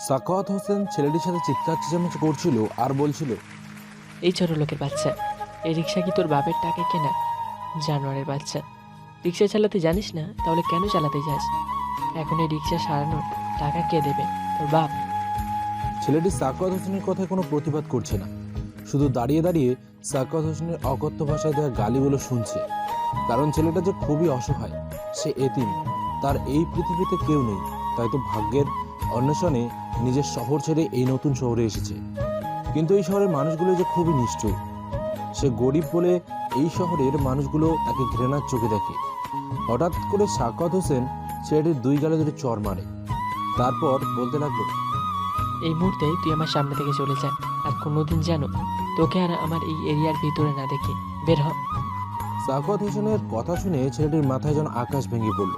সাখাওয়াত হোসেন ছেলেটির সাথে চিৎকার চেঁচামেচি করছিল আর বলছিল, এই ছোট লোকের বাচ্চা, এই রিক্সা কি তোর বাপের টাকায় কেনা? জানোয়ারের বাচ্চা, রিক্সা চালাতে জানিস না? তাহলে কেন চালাতে যাস? এখন এই রিক্সা সারানোর টাকা কে দেবে? তোর বাপ। ছেলেটি সাখাওয়াত হোসেনের কথায় কোনো প্রতিবাদ করছে না, শুধু দাঁড়িয়ে দাঁড়িয়ে সাখাওয়াত হোসেনের অকথ্য ভাষায় দেওয়া গালিগুলো শুনছে। কারণ ছেলেটা যে খুবই অসহায়, সে এতিম, তার এই পৃথিবীতে কেউ নেই, তাই তো ভাগ্যের অন্বেষণে নিজের শহর ছেড়ে এই নতুন শহরে এসেছে। কিন্তু এই শহরের মানুষগুলো যে খুবই নিষ্ঠুর। সে গরিব বলে এই শহরের মানুষগুলো তাকে ঘৃণার চোখে দেখে। হঠাৎ করে সাখাওয়াত হোসেন ছেলেটির দুই গালে ধরে চড় মারে, তারপর বলতে লাগলো, এই মুহূর্তে তুই আমার সামনে থেকে চলে যা, আর কোনোদিন যেন তোকে আর আমার এই এরিয়ার ভিতরে না দেখি। বের হ। সাখাওয়াত হোসেনের কথা শুনে ছেলেটির মাথায় যেন আকাশ ভেঙে পড়ল।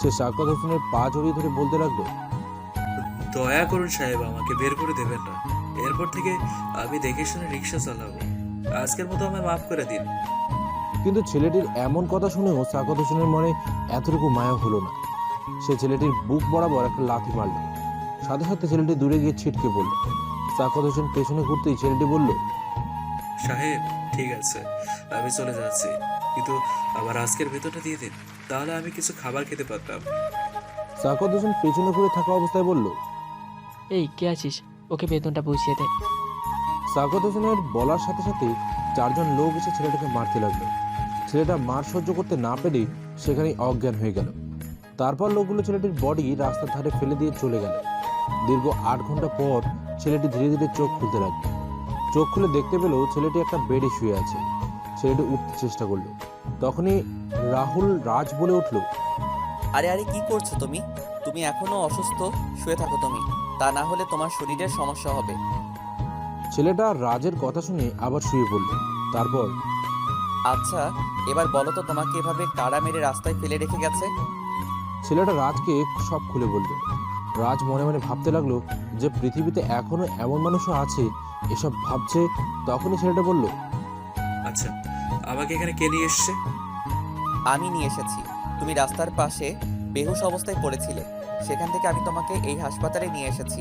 সে সাখাওয়াত হোসেনের পা জড়িয়ে ধরে বলতে লাগলো, দয়া করুন সাহেব, আমাকে বের করে দেবেন না। এরপর থেকে আমি দেখে শুনে রিক্সা চালাবো। আজকের মতো আমায় মাফ করে দিন। কিন্তু ছেলেটির এমন কথা শুনেও সাখাওয়াত হোসেনের মনে এতটুকু মায়া হলো না। সে ছেলেটির বুক বরাবর একটা লাথি মারল। সাথে সাথে ছেলেটি দূরে গিয়ে ছিটকে পড়ল। সাখাওয়াত হোসেন পেছনে ঘুরতেই ছেলেটি বলল, সাহেব ঠিক আছে, আমি চলে যাচ্ছি, কিন্তু আবার আজকের বেতনটা দিয়ে দিন, তাহলে আমি কিছু খাবার খেতে পারতাম। সাখাওয়াত হোসেন পেছনে ঘুরে থাকা অবস্থায় বলল, এই কে আছিস? ওকে বেতনটা বুঝিয়ে দে। সাখাওয়াত হোসেনের বলার সাথে সাথে চারজন লোক এসে ছেলেটাকে মারতে লাগলো। ছেলেটা মার সহ্য করতে না পেরে সেখানেই অজ্ঞান হয়ে গেল। তারপর লোকগুলো ছেলেটির বডি রাস্তার ধারে ফেলে দিয়ে চলে গেল। দীর্ঘ 8 ঘন্টা পর ছেলেটি ধীরে ধীরে চোখ খুলতে লাগলো। চোখ খুলে দেখতে পেল ছেলেটি একটা বেডে শুয়ে আছে। ছেলেটি উঠতে চেষ্টা করলো, তখনই রাহুল রাজ বলে উঠল, আরে আরে কি করছো তুমি? তুমি এখনো অসুস্থ, শুয়ে থাকো তুমি, তা না হলে তোমার শরীরের সমস্যা হবে। ছেলেটা রাজের কথা শুনে আবার শুয়ে পড়ল। তারপর, আচ্ছা এবার বলো তো, তোমাকে এভাবে কারা মেরে রাস্তায় ফেলে রেখে গেছে? ছেলেটা রাজকে সব খুলে বলল। রাজ মনে মনে ভাবতে লাগলো যে পৃথিবীতে এখনো এমন মানুষও আছে এসব ভাবছে। তখনই ছেলেটা বলল, আচ্ছা, আমাকে এখানে কে নিয়ে এসছে? আমি নিয়ে এসেছি। তুমি রাস্তার পাশে বেহুশ অবস্থায় পড়েছিলে, সেখান থেকে আমি তোমাকে এই হাসপাতালে নিয়ে এসেছি।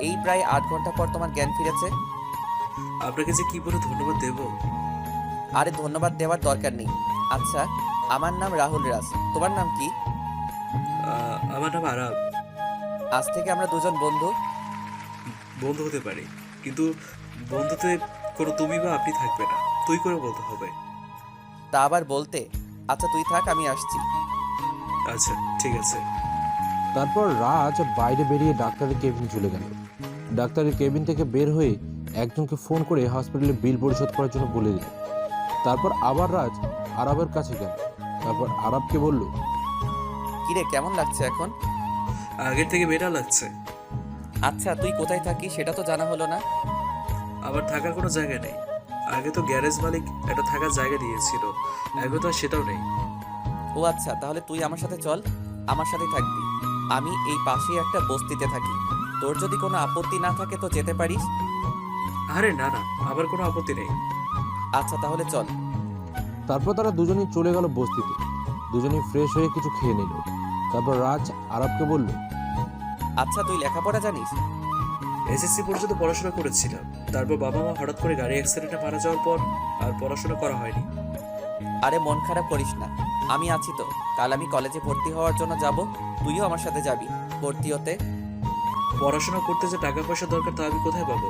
এই প্রায় 8 ঘন্টা পর তোমার জ্ঞান ফিরেছে। আপনাকে যে কি বলে ধন্যবাদ দেব। আরে ধন্যবাদ দেওয়ার দরকার নেই। আচ্ছা, আমার নাম রাহুল রাজ, তোমার নাম কি? আমার নাম আরাব। আজ থেকে আমরা দুজন বন্ধু। বন্ধু হতে পারি, কিন্তু বন্ধুতে কোনো তুমি বা আপনি থাকবে না, তুই করে বলতে হবে। তা আবার বলতে? আচ্ছা তুই থাক, আমি আসছি। আচ্ছা ঠিক আছে। তারপর রাজ বাইরে বেরিয়ে ডাক্তারের কেবিন চলে গেল। ডাক্তারের কেবিন থেকে বের হয়ে একজনকে ফোন করে হসপিটালে বিল পরিশোধ করার জন্য বলে দিল। তারপর আবার রাজ আরবের কাছে গেল। তারপর আরবকে বলল, কিরে কেমন লাগছে এখন? আগের থেকে বেটার লাগছে। আচ্ছা তুই কোথায় থাকিস সেটা তো জানা হলো না। আমার থাকার কোনো জায়গা নেই। আগে তো গ্যারেজ মালিক একটা থাকার জায়গা দিয়েছিল, এখন তো আর সেটাও নেই। ও আচ্ছা, তাহলে তুই আমার সাথে চল, আমার সাথে থাকবি। আমি এই পাশেই একটা বস্তিতে থাকি, তোর যদি কোনো আপত্তি না থাকে তো যেতে পারিস। আরে না না, আমার কোনো আপত্তি নেই। আচ্ছা তাহলে চল। তারপর তারা দুজনেই চলে গেল বস্তিতে। দুজনেই ফ্রেশ হয়ে কিছু খেয়ে নিল। তারপর রাজ আরবকে বলল, আচ্ছা তুই লেখাপড়া জানিস? এসএসসি পর্যন্ত পড়াশোনা করেছিলাম, তারপর বাবা মা হঠাৎ করে গাড়ি অ্যাক্সিডেন্টে মারা যাওয়ার পর আর পড়াশোনা করা হয়নি। আরে মন খারাপ করিস না, আমি আছি তো। কাল আমি কলেজে ভর্তি হওয়ার জন্য যাব, তুইও আমার সাথে যাবি ভর্তি হতে। পড়াশোনা করতে যে টাকা পয়সা দরকার তা আমি কোথায় পাবো?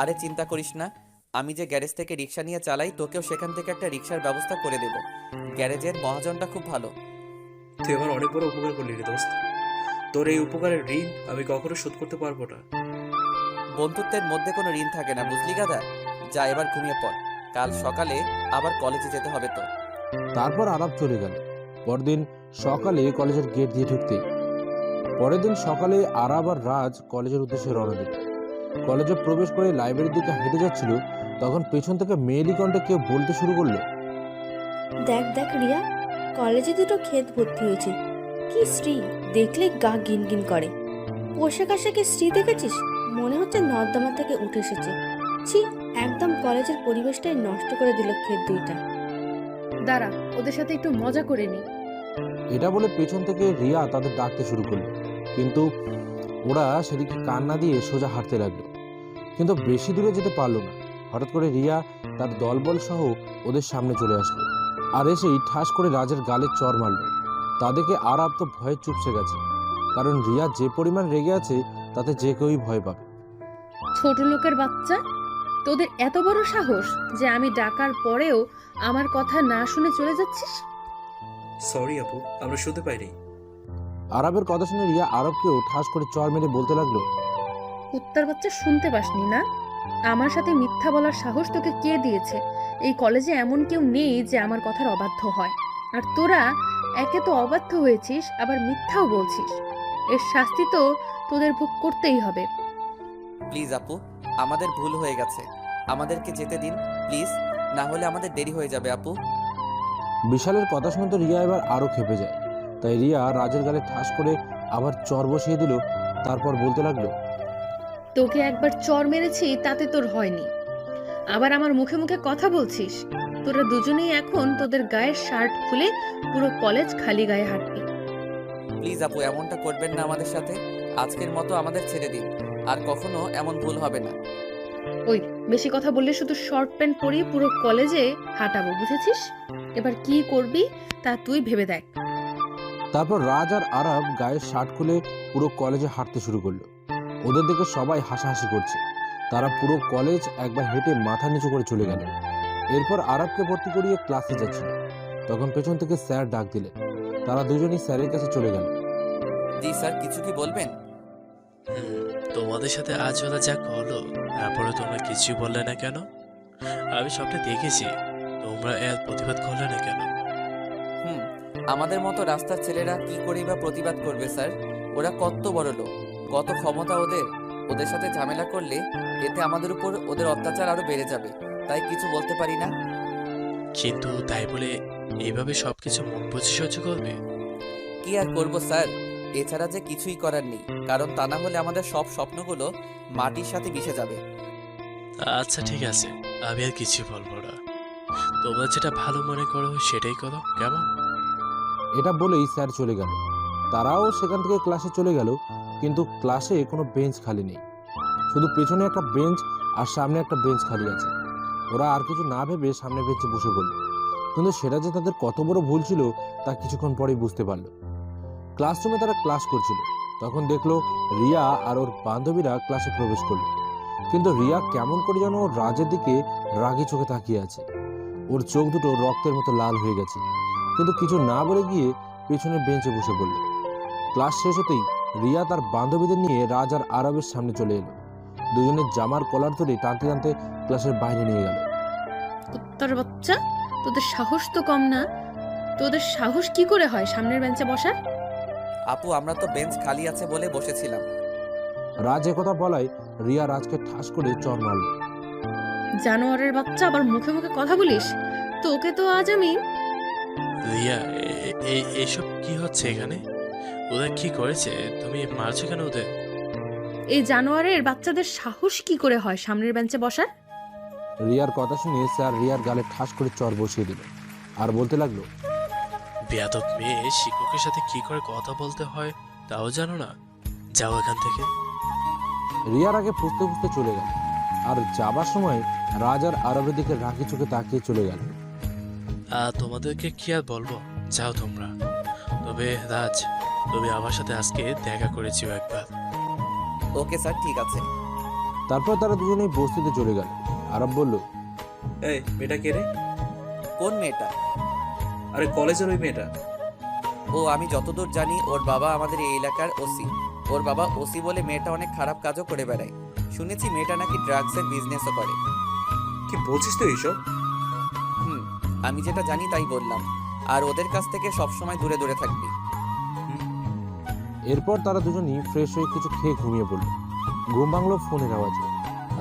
আরে চিন্তা করিস না, আমি যে গ্যারেজ থেকে রিক্সা নিয়ে চালাই, তোকেও সেখান থেকে একটা রিক্সার ব্যবস্থা করে দেব। গ্যারেজের মহাজনটা খুব ভালো। তুই আমার অনেক বড় উপকার করলি রে দোস্ত। তোর এই উপকারের ঋণ আমি কখনো শোধ করতে পারবো না। বন্ধুত্বের মধ্যে কোনো ঋণ থাকে না, বুঝলি গাদা? যা এবার ঘুমিয়ে পড়, কাল সকালে আবার কলেজে যেতে হবে তো। তারপর আরব চলে গেল। পরদিন সকালে কলেজের গেট দিয়ে ঢুকতেই পরের দিন সকালে আরব আর রাজ কলেজের উদ্দেশ্যে রওনা দিল। কলেজে প্রবেশ করে লাইব্রেরির দিকে হেঁটে যাচ্ছিল, তখন পেছন থেকে মেয়েলি কণ্ঠে কেউ বলতে শুরু করলো, দেখ দেখ রিয়া, কলেজে দুটো ক্ষেত ভর্তি হয়েছে। কি শ্রী, দেখলে গা গিন গিন করে। পোশাক আশাকে শ্রী দেখেছিস? মনে হচ্ছে নর্দমা থেকে উঠে এসেছে। ছি, একদম কলেজের পরিবেশটাই নষ্ট করে দিল ক্ষেত দুইটা। দাঁড়া, ওদের সাথে একটু মজা করে নি। এটা বলে পেছন থেকে রিয়া তাদের ডাকতে শুরু করলো। কিন্তু ওরা সেদিকে কান্না দিয়ে সোজা হাঁটতে লাগলো, কিন্তু বেশি দূরে যেতে পারলো না। হঠাৎ করে রিয়া তার দলবল সহ ওদের সামনে চলে আসলো, আর এসেই ঠাস করে রাজের গালে চড় মারলো। তাদেরকে আরাব তো ভয়ে চুপসে গেছে, কারণ রিয়া যে পরিমাণ রেগে আছে তাতে যে কেউই ভয় পাবে। ছোট লোকের বাচ্চা, তোদের এত বড় সাহস যে আমি ডাকার পরেও আমার কথা না শুনে চলে যাচ্ছিস? সরি আপু, আমরা শুনতে পাইনি। আরবের কথা শুনে রিয়া আরবকেও ঠাস করে চড় মেরে বলতে লাগলো, কুত্তার বাচ্চা, শুনতে পাসনি না? আমার সাথে মিথ্যা বলার সাহস তোকে কে দিয়েছে? এই কলেজে এমন কেউ নেই যে আমার কথার অবাধ্য হয়, আর তোরা একে তো অবাধ্য হয়েছিস, আবার মিথ্যাও বলছিস। এর শাস্তি তো তোদের ভোগ করতেই হবে। প্লিজ আপু, আমাদের ভুল হয়ে গেছে, আমাদেরকে যেতে দিন প্লিজ, না হলে আমাদের দেরি হয়ে যাবে আপু। বিশালের কথা শুনতে রিয়া এবার আরো খেপে যায়। তাই রিয়া রাজের গালে ঠাস করে আবার চর বসিয়ে দিল। তারপর বলতে লাগলো, তোকে একবার চর মেরেছি, তাতে তোর হয়নি, আবার আমার মুখে মুখে কথা বলছিস। তোরা দুজনেই এখন তোদের গায়ের শার্ট খুলে পুরো কলেজ খালি গায়ে হাঁটবি। প্লিজ আপু, এমনটা করবেন না আমাদের সাথে, আজকের মতো আমাদের ছেড়ে দিন, আর কখনো এমন ভুল হবে না। ওই, বেশি কথা বললে শুধু শর্ট প্যান্ট পরিয়ে পুরো কলেজে হাঁটাবো, বুঝেছিস? এবার কি করবি তা তুই ভেবে দেখ। তারপর রাজ আর আরব গায়ের শার্ট খুলে পুরো কলেজে হাঁটতে শুরু করলো। ওদের দেখে সবাই হাসাহাসি করছে। তারা পুরো কলেজ একবার হেঁটে মাথা নিচু করে চলে গেল। এরপর আরবকে ভর্তি করিয়ে ক্লাসে যাচ্ছিল, তখন পেছন থেকে স্যার ডাক দিলেন। তারা দুজনেই স্যারের কাছে চলে গেল। জি স্যার, কিছু কি বলবেন? তোমাদের সাথে আজ ওরা যা করলো, তারপরে তোমরা কিছু বললে না কেন? আমি সবটা দেখেছি, তোমরা এর প্রতিবাদ করলে না কেন? আমাদের মতো রাস্তার ছেলেরা কি করেই বা প্রতিবাদ করবে স্যার? ওরা কত বড় লোক, কত ক্ষমতা ওদের। ওদের সাথে ঝামেলা করলে এতে আমাদের উপর ওদের অত্যাচার আরো বেড়ে যাবে, তাই কিছু বলতে পারি না। কিন্তু তাই বলে এইভাবে সবকিছু মন বুঝে সহ্য করবে? কি আর করব স্যার, এছাড়া যে কিছুই করার নেই, কারণ তা না হলে আমাদের সব স্বপ্নগুলো মাটির সাথে মিশে যাবে। আচ্ছা ঠিক আছে, আমি আর কিছু বলবো না। তোমরা যেটা ভালো মনে করো সেটাই করো, কেমন? এটা বলেই স্যার চলে গেল। তারাও সেখান থেকে ক্লাসে চলে গেল, কিন্তু ক্লাসে কোনো বেঞ্চ খালি নেই। শুধু পেছনে একটা বেঞ্চ আর সামনে একটা বেঞ্চ খালি আছে। ওরা আর কিছু না ভেবে সামনে বেঞ্চে বসে পড়ল, কিন্তু সেটা যে তাদের কত বড় ভুল ছিল তা কিছুক্ষণ পরেই বুঝতে পারলো। ক্লাসরুমে তারা ক্লাস করছিল, তখন দেখলো রিয়া আর ওর বান্ধবীরা ক্লাসে প্রবেশ করলো। কিন্তু রিয়া কেমন করে যেন ওর রাজের দিকে রাগী চোখে তাকিয়ে আছে। ওর চোখ দুটো রক্তের মতো লাল হয়ে গেছে, কিন্তু কিছু না বলে গিয়ে পেছনের বেঞ্চে বসে পড়ল। ক্লাস শেষ হতেই রিয়া তার বান্ধবীদের নিয়ে রাজ আর আরবের সামনে চলে এলো। দুজনের জামার কলার ধরে টানতে টানতে ক্লাসের বাইরে নিয়ে গেল। কুত্তার বাচ্চা, তোদের সাহস তো কম না। তোদের সাহস কি করে হয় সামনের বেঞ্চে বসার? আপু, আমরা তো বেঞ্চ খালি আছে বলে বসেছিলাম। রাজ একথা বলায় রিয়া রাজকে ঠাস করে চড় মারল। জানোয়ারের বাচ্চা, আবার মুখে মুখে কথা বলিস? তোকে তো আজ আমি। রিয়া, এইসব কি হচ্ছে এখানে? ওরা কি করেছে? তুমি মারছো কেন ওদের? এই জানোয়ারের বাচ্চাদের সাহস কি করে হয় সামনের বেঞ্চে বসার? রিয়ার কথা শুনে স্যার রিয়ার গালে ঠাস করে চড় বসিয়ে দিল আর বলতে লাগলো, বেয়াদব মেয়ে, শিক্ষকের সাথে কি করে কথা বলতে হয় তাও জানো না? যাও এখান থেকে। রিয়ার আগে ফুসতে ফুসতে চলে গেল, আর যাবার সময় রাজ আর আরবের দিকে রাগি চোখে তাকিয়ে চলে গেল। তোমাদেরকে কি আর বলবো, যাও তোমরা। তবে রাজ, তুমি আমার সাথে আজকে দেখা করেছিও একবার। ওকে স্যার, ঠিক আছে। তারপর তারা দুজনেই বস্তিতে চলে গেল। আরব বলল, এই মেয়েটা কে রে? কোন মেয়েটা? আরে কলেজের ওই মেয়েটা। ও, আমি যতদূর জানি ওর বাবা আমাদের এই এলাকার ওসি। ওর বাবা ওসি বলে মেয়েটা অনেক খারাপ কাজও করে বেড়ায়। শুনেছি মেয়েটা নাকি ড্রাগসের বিজনেসও করে। কি বলছিস তুই এইসব? আমি যেটা জানি তাই বললাম, আর ওদের কাছ থেকে সবসময় দূরে দূরে থাকবি। এরপর তারা দুজনই ফ্রেশ হয়ে কিছু খেয়ে ঘুমিয়ে পড়ল। ঘুম ভাঙলো ফোনের আওয়াজে।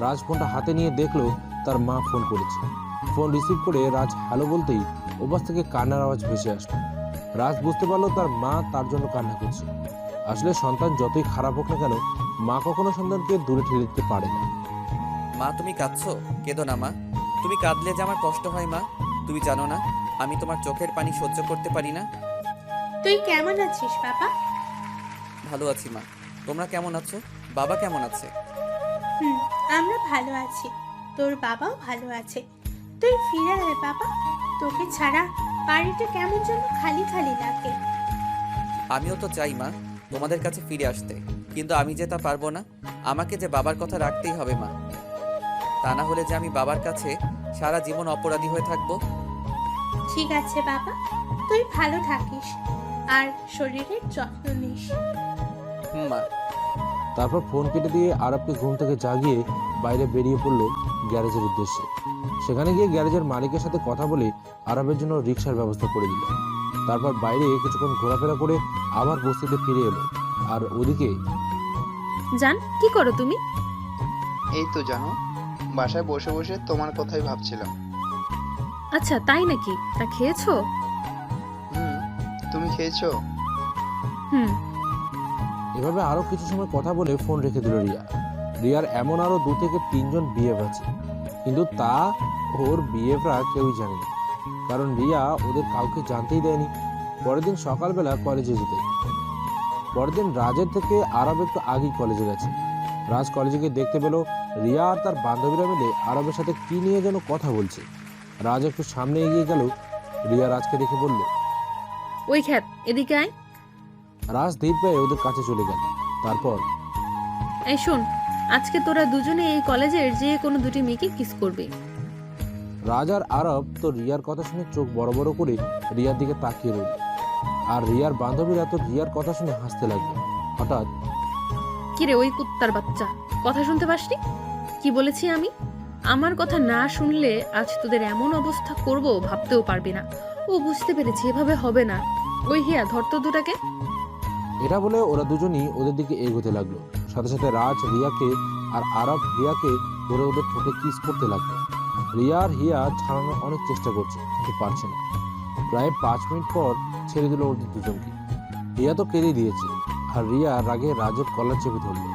রাজ ফোনটা হাতে নিয়ে দেখলো তার মা ফোন করেছে। ফোন রিসিভ করে রাজ হ্যালো বলতেই ওপাশ থেকে কান্নার আওয়াজ ভেসে আসলো। রাজ বুঝতে পারলো তার মা তার জন্য কান্না করছে। আসলে সন্তান যতই খারাপ হোক না কেন, মা কখনো সন্তানকে দূরে ঠেলে দিতে পারে না। মা, তুমি কাঁদছো? কেঁদো না মা, তুমি কাঁদলে যে আমার কষ্ট হয় মা। তুমি জানো না আমি তোমার চোখের পানি সহ্য করতে পারি না। তুই কেমন আছিস বাবা? ভালো আছি মা, তোমরা কেমন আছো? বাবা কেমন আছে? হুম, আমরা ভালো আছি। তোর বাবাও ভালো আছে। তুই ফিরে আয় বাবা। তোকে ছাড়া বাড়িটা কেমন যেন খালি খালি লাগে। আমিও তো চাই মা তোমাদের কাছে ফিরে আসতে, কিন্তু আমি যে তা পারবো না। আমাকে যে বাবার কথা রাখতেই হবে মা, তা না হলে যে আমি বাবার কাছে সারা জীবন অপরাধী হয়ে থাকবো। ঠিক আছে বাবা, তুই ভালো থাকিস আর শরীরের যত্ন নিস। মা। তারপর ফোন কেটে দিয়ে আরবকে ঘুম থেকে জাগিয়ে বাইরে বেরিয়ে পড়লো গ্যারেজের উদ্দেশ্যে। সেখানে গিয়ে গ্যারেজের মালিকের সাথে কথা বলে আরবের জন্য রিক্সার ব্যবস্থা করে দিল। তারপর বাইরে কিছুক্ষণ ঘোরাফেরা করে আবার বস্তিতে ফিরে এলো। আর ওদিকে জান, কি করো তুমি? এই তো জানো, বাসায় বসে বসে তোমার কথাই ভাবছিলাম। আচ্ছা, তাই নাকি? তা খেয়েছো? হুম, তুমি খেয়েছো? হুম। এভাবে আরো কিছু সময় কথা বলে ফোন রেখে দিল রিয়া। রিয়ার এমন আরো 2 থেকে 3 জন বিএফ আছে, কিন্তু তা ওর বিএফরা কেউই জানে না, কারণ রিয়া ওদের কাউকে জানতেই দেয়নি। পরের দিন সকালবেলা কলেজে যেতে, পরের দিন রাজের থেকে আরব একটু আগেই কলেজে গেছে। রাজ কলেজে গিয়ে দেখতে পেল রিয়া আর তার বান্ধবীরা মিলে আরবের সাথে কি নিয়ে যেন কথা বলছে। রাজ একটু সামনে এগিয়ে গেল। রিয়া রাজকে দেখে বলল, ওই খ্যাত, এদিকে আয়। রাজ ধীর পায়ে ওদের কাছে চলে গেল। তারপর, এই শোন, আজকে তোরা দুজনে এই কলেজের যে কোনো দুটি মেয়েকে কিস করবে। রাজ আর আরব তো রিয়ার কথা শুনে চোখ বড় বড় করে রিয়ার দিকে তাকিয়ে রইল। আর রিয়ার বান্ধবীরা তো রিয়ার কথা শুনে হাসতে লাগলো। হঠাৎ, কিরে ওই কুত্তার বাচ্চা, কথা শুনতে পাসনি? কি বলেছি আমি? আমার কথা না শুনলে আজ তোদের এমন অবস্থা করব ভাবতেও পারবি না। ও বুঝতে পেরেছি, এভাবে হবে না। ওই হিয়া, ধর তো দুটাকে। এটা বলে ওরা দুজনই ওদের দিকে এগোতে লাগলো। সাথে সাথে রাজ রিয়াকে আর আরব হিয়াকে ধরে ওদের ঠোঁটে কিস করতে লাগলো। রিয়া আর হিয়া ছাড়ানোর অনেক চেষ্টা করছে, কিন্তু পারছে না। প্রায় 5 মিনিট পর ছেড়ে দিল ওদের দুজনকে। হিয়া তো কেঁদে দিয়েছে, আর রিয়া রাগে রাজের কলার চেপে ধরলো।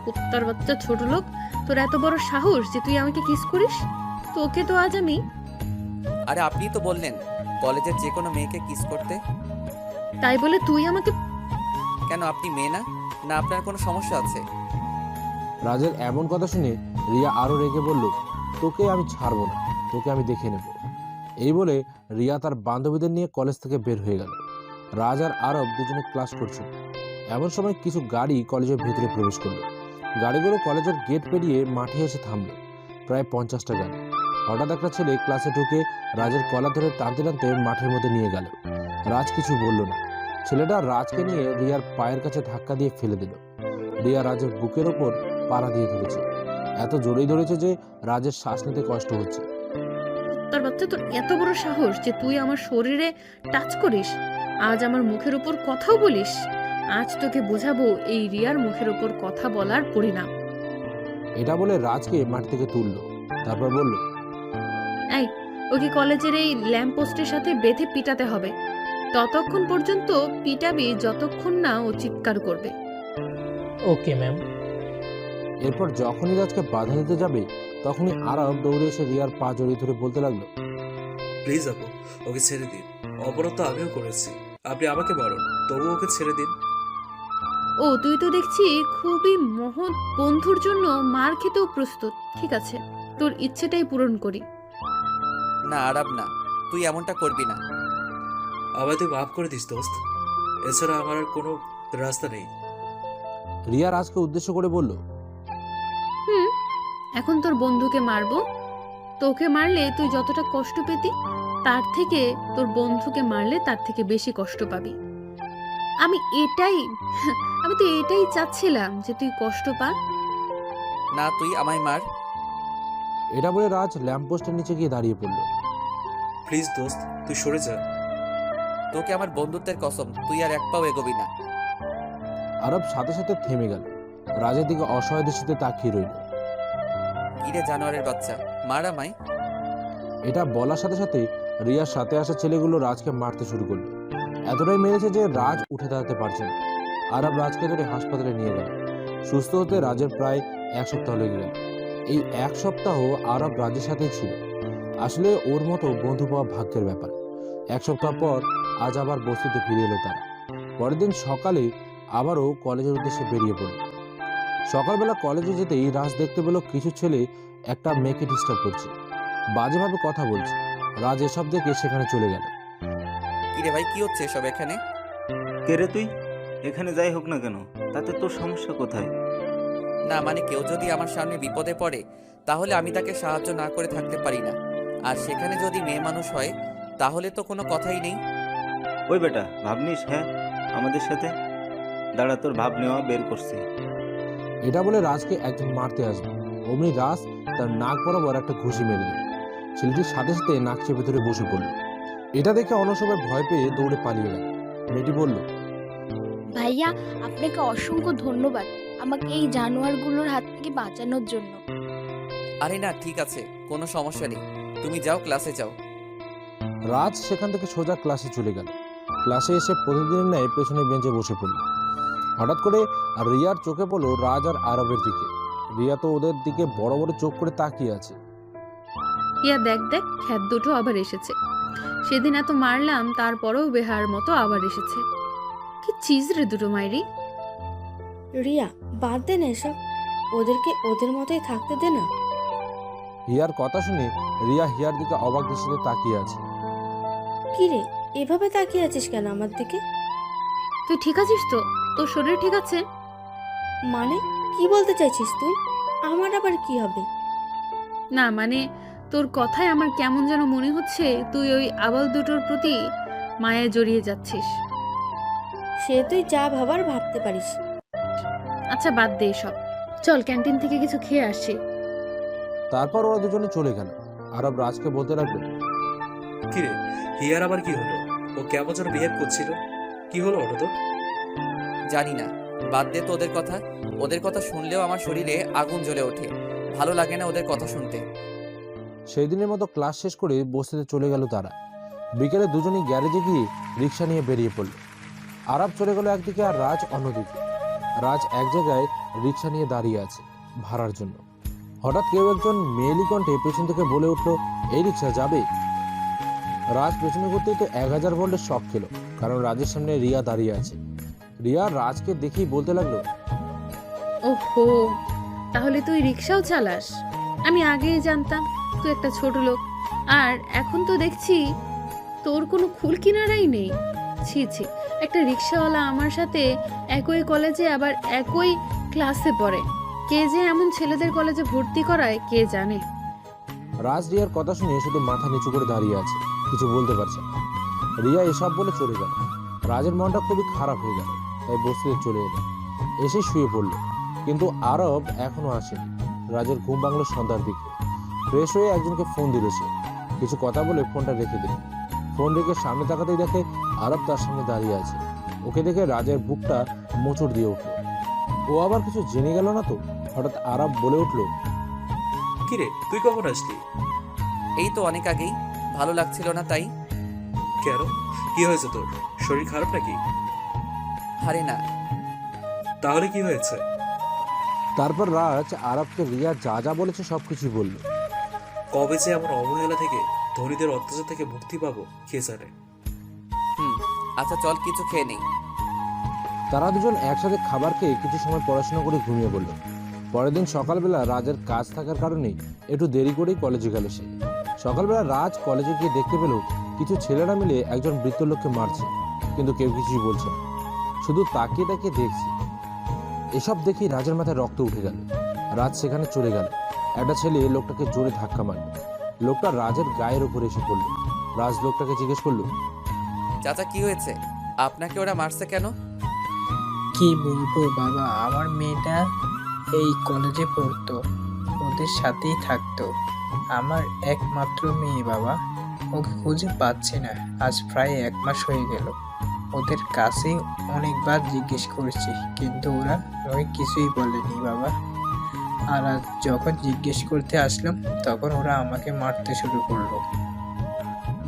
কুত্তার বাচ্চা ছোট লোক, তোর এত বড় সাহস যে তুই আমাকে কিস করিস? তোকে তো আজ আমি। আরে আপনিই তো বললেন কলেজের যে কোনো মেয়েকে কিস করতে। তাই বলে তুই আমাকে? কেন, আপনি মেয়ে না? না আপনার কোনো সমস্যা আছে? রাজের এমন কথা শুনে রিয়া আরো রেগে বলল, তোকে আমি ছাড়বো না, তোকে আমি দেখে নেব। এই বলে রিয়া তার বান্ধবীদের নিয়ে কলেজ থেকে বের হয়ে গেল। রাজ আর আরব দুজনে ক্লাস করছিল। এমন সময় কিছু গাড়ি কলেজের ভেতরে প্রবেশ করলো। গাড়িগুলো কলেজের গেট পেরিয়ে মাঠে এসে থামলো। প্রায় 50টা গাড়ি। হঠাৎ একটা ছেলে ক্লাসে ঢুকে রাজের কলা ধরে টানতে টানতে মাঠের মধ্যে নিয়ে গেল। রাজ কিছু বলল না। ছেলেটা রাজকে নিয়ে রিয়ার পায়ের কাছে ধাক্কা দিয়ে ফেলে দিল। রিয়া রাজের বুকের ওপর পাড়া দিয়ে ধরেছে। এত জোরেই ধরেছে যে রাজের শ্বাস নিতে কষ্ট হচ্ছে। কুত্তার বাচ্চা, তোর এত বড় সাহস যে তুই আমার শরীরে টাচ করিস, আজ আমার মুখের উপর কথাও বলিস। আজ তোকে বোঝাবো এই রিয়ার মুখের উপর কথা বলার পরিণাম। এটা বলে রাজকে মাটি থেকে তুললো। তারপর বলল, এই, ওকে কলেজের এই ল্যাম্প পোস্টের সাথে বেঁধে পিটাতে হবে। ততক্ষণ পর্যন্ত পিটাবি যতক্ষণ না ও চিৎকার করবে। Okay ma'am. এরপর যখনই রাজকে বাধা দিতে যাবে তখনই আরব দৌড়ে এসে রিয়ার পা জড়িয়ে ধরে বলতে লাগলো, প্লিজ আপু, ওকে ছেড়ে দিন। অপরাধ তো আমিও করেছি, আপনি আমাকে মারুন, তবু ওকে ছেড়ে দিন। ও, তুই তো দেখছি খুবই মহৎ বন্ধুর জন্য মার খেতেও প্রস্তুত। ঠিক আছে, তোর ইচ্ছেটাই পূরণ করি। না আরব, না, তুই এমনটা করবি না। আমায় তুই মাফ করে দিস দোস্ত, এছাড়া আমার আর কোনো রাস্তা নেই। রিয়া রাজকে উদ্দেশ্য করে বলল, হুম, এখন তোর বন্ধুকে মারবো। তোকে মারলে তুই যতটা কষ্ট পেতি, তার থেকে তোর বন্ধুকে মারলে তার থেকে বেশি কষ্ট পাবি। আমি তো এটাই চাচ্ছিলাম যে তুই কষ্ট পা। না, তুই আমায় মার। এটা বলে রাজ ল্যাম্পপোস্টের নিচে গিয়ে দাঁড়িয়ে পড়ল। প্লিজ দোস্ত, তুই সরে যা। তোকে আমার বন্ধুত্বের কসম, তুই আর এক পাও এগোবি না। আরব সাথে সাথে থেমে গেল। রাজের দিকে অসহায় দৃষ্টিতে তাকিয়ে রইল। কিরে জানোয়ারের বাচ্চা, মার আমায়। এটা বলার সাথে সাথে রিয়ার সাথে আসা ছেলেগুলো রাজকে মারতে শুরু করলো। এতটাই মেরেছে যে রাজ উঠে দাঁড়াতে পারছে না। আরব রাজকে ধরে হাসপাতালে নিয়ে গেল। সুস্থ হতে রাজের প্রায় 1 সপ্তাহ লেগে গেল। এই 1 সপ্তাহ আরব রাজের সাথেই ছিল। আসলে ওর মতো বন্ধু পাওয়া ভাগ্যের ব্যাপার। 1 সপ্তাহ পর আজ আবার বস্তিতে ফিরে এলো তারা। পরের দিন সকালে আবারও কলেজের উদ্দেশ্যে বেরিয়ে পড়ল। সকালবেলা কলেজে যেতেই রাজ দেখতে পেল কিছু ছেলে একটা মেয়েকে ডিস্টার্ব করছে, বাজেভাবে কথা বলছে। রাজ এসব দেখে সেখানে চলে গেল। কিরে ভাই, কি হচ্ছে সব এখানে? কে রে তুই? এখানে যাই হোক না কেন, তাতে তোর সমস্যা কোথায়? না মানে কেউ যদি আমার সামনে বিপদে পড়ে তাহলে আমি তাকে সাহায্য না করে থাকতে পারি না, আর সেখানে যদি মেয়ে মানুষ হয় তাহলে তো কোনো কথাই নেই। ওই বেটা, ভাবনিস হ্যাঁ আমাদের সাথে? দাঁড়া, তোর ভাব নেওয়া বের করছি। এটা বলে রাজকে একজন মারতে আসবে, অমনি রাজ তার নাক বরাবর একটা ঘুষি মেরে দিল। ছেলেটির সাথে সাথে নাক চেপে ধরে বসে পড়ল। এটা দেখে অনসবাই ভয় পেয়ে দৌড়ে পালিয়ে গেল। মেয়েটি বলল, ভাইয়া, আপনাকে অসংখ্য ধন্যবাদ আমাকে এই জানোয়ারগুলোর হাত থেকে বাঁচানোর জন্য। আরে না, ঠিক আছে, কোনো সমস্যা নেই, তুমি যাও, ক্লাসে যাও। রাজ সেখান থেকে সোজা ক্লাসে চলে গেল। ক্লাসে এসে প্রতিদিনের ন্যায় পেছনে বেঞ্চে বসে পড়ল। হঠাৎ করে রিয়ার চোখে পড়লো রাজ আর আরবের দিকে। রিয়া তো ওদের দিকে বড় বড় চোখ করে তাকিয়ে আছে। ইয়া দেখ দেখ, খ্যাত দুটো আবার এসেছে। সেদিন এত মারলাম তারপরেও বেহার মতো আবার এসেছে। কি চিজ রে দুটো মাইরি। রিয়া, বাদ দে না এসব, ওদেরকে ওদের মতোই থাকতে দে না। হিয়ার কথা শুনে রিয়া হিয়ার দিকে অবাক দৃষ্টিতে তাকিয়ে আছে। কি রে, এভাবে তাকিয়ে আছিস কেন আমার দিকে? তুই ঠিক আছিস তো? তোর শরীর ঠিক আছে? মানে কি বলতে চাইছিস তুই? আমার আবার কি হবে? না মানে তোর কথায় আমার কেমন যেন মনে হচ্ছে তুই ওই আবাল দুটোর প্রতি মায়ায় জড়িয়ে যাচ্ছিস। সে তুই যা ভাবার ভাবতে পারিস। আচ্ছা বাদ দে সব, চল ক্যান্টিন থেকে কিছু খেয়ে আসছি। তারপর ওরা দুজনে চলে গেল। আরব রাজকে বলতে লাগলো, কিরে, হিয়ার আবার কি হলো? ও কেমন যেন বিহেভ করছিল, কি হলো ওটা তো? জানি না, বাদ দে তো ওদের কথা। ওদের কথা শুনলেও আমার শরীরে আগুন জ্বলে ওঠে, ভালো লাগে না ওদের কথা শুনতে। সেই দিনের মতো ক্লাস শেষ করে বসতে চলে গেল তারা। বিকেলে দুজনেই গ্যারেজে গিয়ে রিক্সা নিয়ে বেরিয়ে পড়ল। আরব চলে গেল একদিকে আর রাজ অন্যদিকে। রাজ এক জায়গায় রিক্সা নিয়ে দাঁড়িয়ে আছে ভাড়ার জন্য। হঠাৎ কেউ একজন মেয়েলি কণ্ঠে পেছন থেকে বলে উঠল, এই রিক্সা যাবে? রাজ পেছনে ঘুরতেই তো 1000 ভোল্টের শক খেলো, কারণ রাজের সামনে রিয়া দাঁড়িয়ে আছে। রিয়া রাজকে দেখেই বলতে লাগলো, ওহো, তাহলে তুই রিক্সাও চালাস? আমি আগেই জানতাম তুই একটা ছোট লোক, আর এখন তো দেখছি তোর কোনো খুল কিনারাই নেই। ছি ছি, একটা রিক্সাওয়ালা আমার সাথে একই কলেজে আবার একই ক্লাসে পড়ে। কে যে এমন ছেলেদের কলেজে ভর্তি করায় কে জানে। রাজ রিয়ার কথা শুনে শুধু মাথা নিচু করে দাঁড়িয়ে আছে, কিছু বলতে পারছে না। রিয়া এসব বলে চলে গেল। রাজের মনটা খুবই খারাপ হয়ে গেল, তাই বসতে চলে এলো। এসে শুয়ে পড়ল, কিন্তু আরব এখনো আসেনি। রাজের ঘুম ভাঙল সন্ধ্যার দিকে। ফ্রেশ হয়ে একজনকে ফোন দিল সে। কিছু কথা বলে ফোনটা রেখে দিল। ফোন রেখে সামনে তাকাতেই দেখে আরব তার সামনে দাঁড়িয়ে আছে। ওকে দেখে রাজের বুকটা মোচড় দিয়ে উঠল। ও আবার কিছু জেনে গেল না তো? হঠাৎ আরব বলে উঠল, কিরে, তুই কখন আসলি? এই তো অনেক আগেই, ভালো লাগছিল না তাই। কেন, কি হয়েছে তোর? শরীর খারাপ নাকি? আরে না। তাহলে কি হয়েছে? তারপর রাজ আরবকে রিয়া যা যা বলেছে সবকিছুই বলল। কবে যে এমন অবহেলা থেকে, ধনীদের অত্যাচার থেকে মুক্তি পাবো কে জানে। আচ্ছা চল কিছু খেয়ে নেই। তারা দুজন একসাথে খাবার খেয়ে কিছু সময় পড়াশোনা করে ঘুমিয়ে পড়ল। পরের দিন সকালবেলা রাজের কাজ থাকার কারণে একটু দেরি করেই কলেজে গেল সে। সকালবেলা রাজ কলেজে গিয়ে দেখতে পেল কিছু ছেলেরা মিলে একজন বৃদ্ধ লোককে মারছে, কিন্তু কেউ কিছুই বলছে না, শুধু তাকিয়ে তাকিয়ে দেখছে। এসব দেখেই রাজের মাথায় রক্ত উঠে গেল। রাজ সেখানে চলে গেল। একটা ছেলে লোকটাকে জোরে ধাক্কা মারল। লোকটা রাজের গায়ের উপরে এসে পড়ল। রাজ লোকটাকে জিজ্ঞেস করলো, চাচা কি হয়েছে? আপনাকে ওরা মারছে কেন? কি বলবো বাবা, আমার মেয়েটা এই কলেজে পড়তো, ওদের সাথেই থাকতো। আমার একমাত্র মেয়ে বাবা, ওকে খুঁজে পাচ্ছি না। আজ প্রায় 1 মাস হয়ে গেল। ওদের কাছে অনেকবার জিজ্ঞেস করেছি, কিন্তু ওরা কিছুই বলেনি বাবা। আর আজ যখন জিজ্ঞেস করতে আসলাম তখন ওরা আমাকে মারতে শুরু করলো।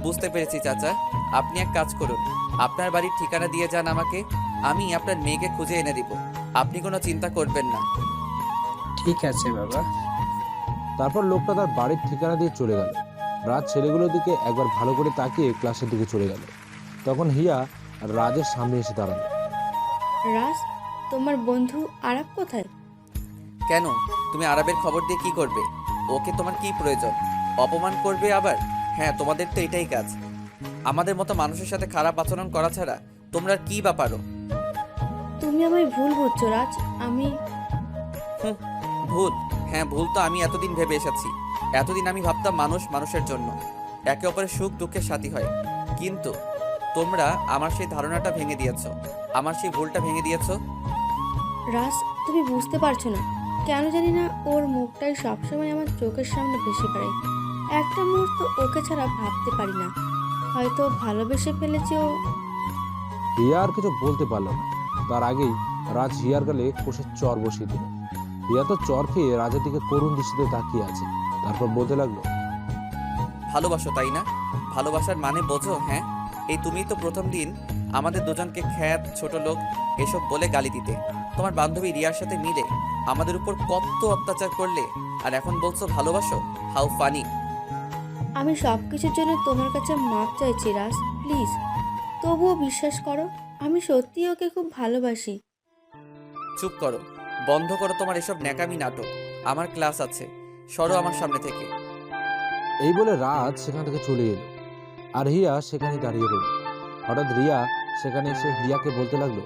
বুঝতে পেরেছি চাচা, আপনি এক কাজ করুন, আপনার বাড়ির ঠিকানা দিয়ে যান আমাকে, আমি আপনার মেয়েকে খুঁজে এনে দিব। আপনি কোনো চিন্তা করবেন না। ঠিক আছে বাবা। তারপর লোকটা তার বাড়ির ঠিকানা দিয়ে চলে গেল। রাজ ছেলেগুলোর দিকে একবার ভালো করে তাকিয়ে ক্লাসের দিকে চলে গেল। তখন হিয়া রাজের সামনে এসে দাঁড়ালো। রাজ, তোমার বন্ধু আরাব কোথায়? কেন, তুমি আরবের খবর দিয়ে কি করবে? ওকে তোমার কি প্রয়োজন? অপমান করবে আবার? হ্যাঁ, তোমাদের তো এটাই কাজ। আমাদের মতো মানুষের সাথে খারাপ আচরণ করা ছাড়া তোমরা আর কি বা পারো? তুমি আমায় ভুল বুঝছো রাজ। আমি ভুল? হ্যাঁ, ভুল তো আমি এতদিন ভেবে এসেছি। এতদিন আমি ভাবতাম মানুষ মানুষের জন্য একে অপরের সুখ দুঃখের সাথী হয়, কিন্তু তোমরা আমার সেই ধারণাটা ভেঙে দিয়েছো, আমার সেই ভুলটা ভেঙে দিয়েছো। রাজ, তুমি বুঝতে পারছো না। কেন জানি না ওর মুখটাই সবসময় আমার চোখের সামনে ভেসে বেড়ায়। একটা মুহূর্ত ওকে ছাড়া ভাবতে পারি না। হয়তো ভালোবেসে ফেলেছে ও। রিয়া আর কিছু বলতে পারল না। তার আগেই রাজ রিয়ার গালে কষে চর বসিয়ে দিল। রিয়া তো চর খেয়ে রাজের দিকে করুণ দৃষ্টিতে তাকিয়ে আছে। তারপর বলতে লাগলো, ভালোবাসো তাই না? ভালোবাসার মানে বোঝো? হ্যাঁ, এই তুমিই তো প্রথম দিন আমাদের দুজনকে খ্যাত, ছোট লোক এসব বলে গালি দিতে। তোমার বান্ধবী রিয়ার সাথে মিলে আমাদের উপর কত অত্যাচার করলে, আর এখন বলছো ভালোবাসো? How funny! আমি সব কিছুর জন্য তোমার কাছে মাপ চাইছি রাজ, প্লিজ। তবুও বিশ্বাস করো, আমি সত্যিই ওকে খুব ভালোবাসি। চুপ করো, বন্ধ করো তোমার এসব ন্যাকামি নাটক। আমার ক্লাস আছে, সরো আমার সামনে থেকে। এই বলে রাজ সেখান থেকে চলে এলো, আর হিয়া সেখানেই দাঁড়িয়ে রইল। হঠাৎ রিয়া সেখানে এসে হিয়াকে বলতে লাগলো,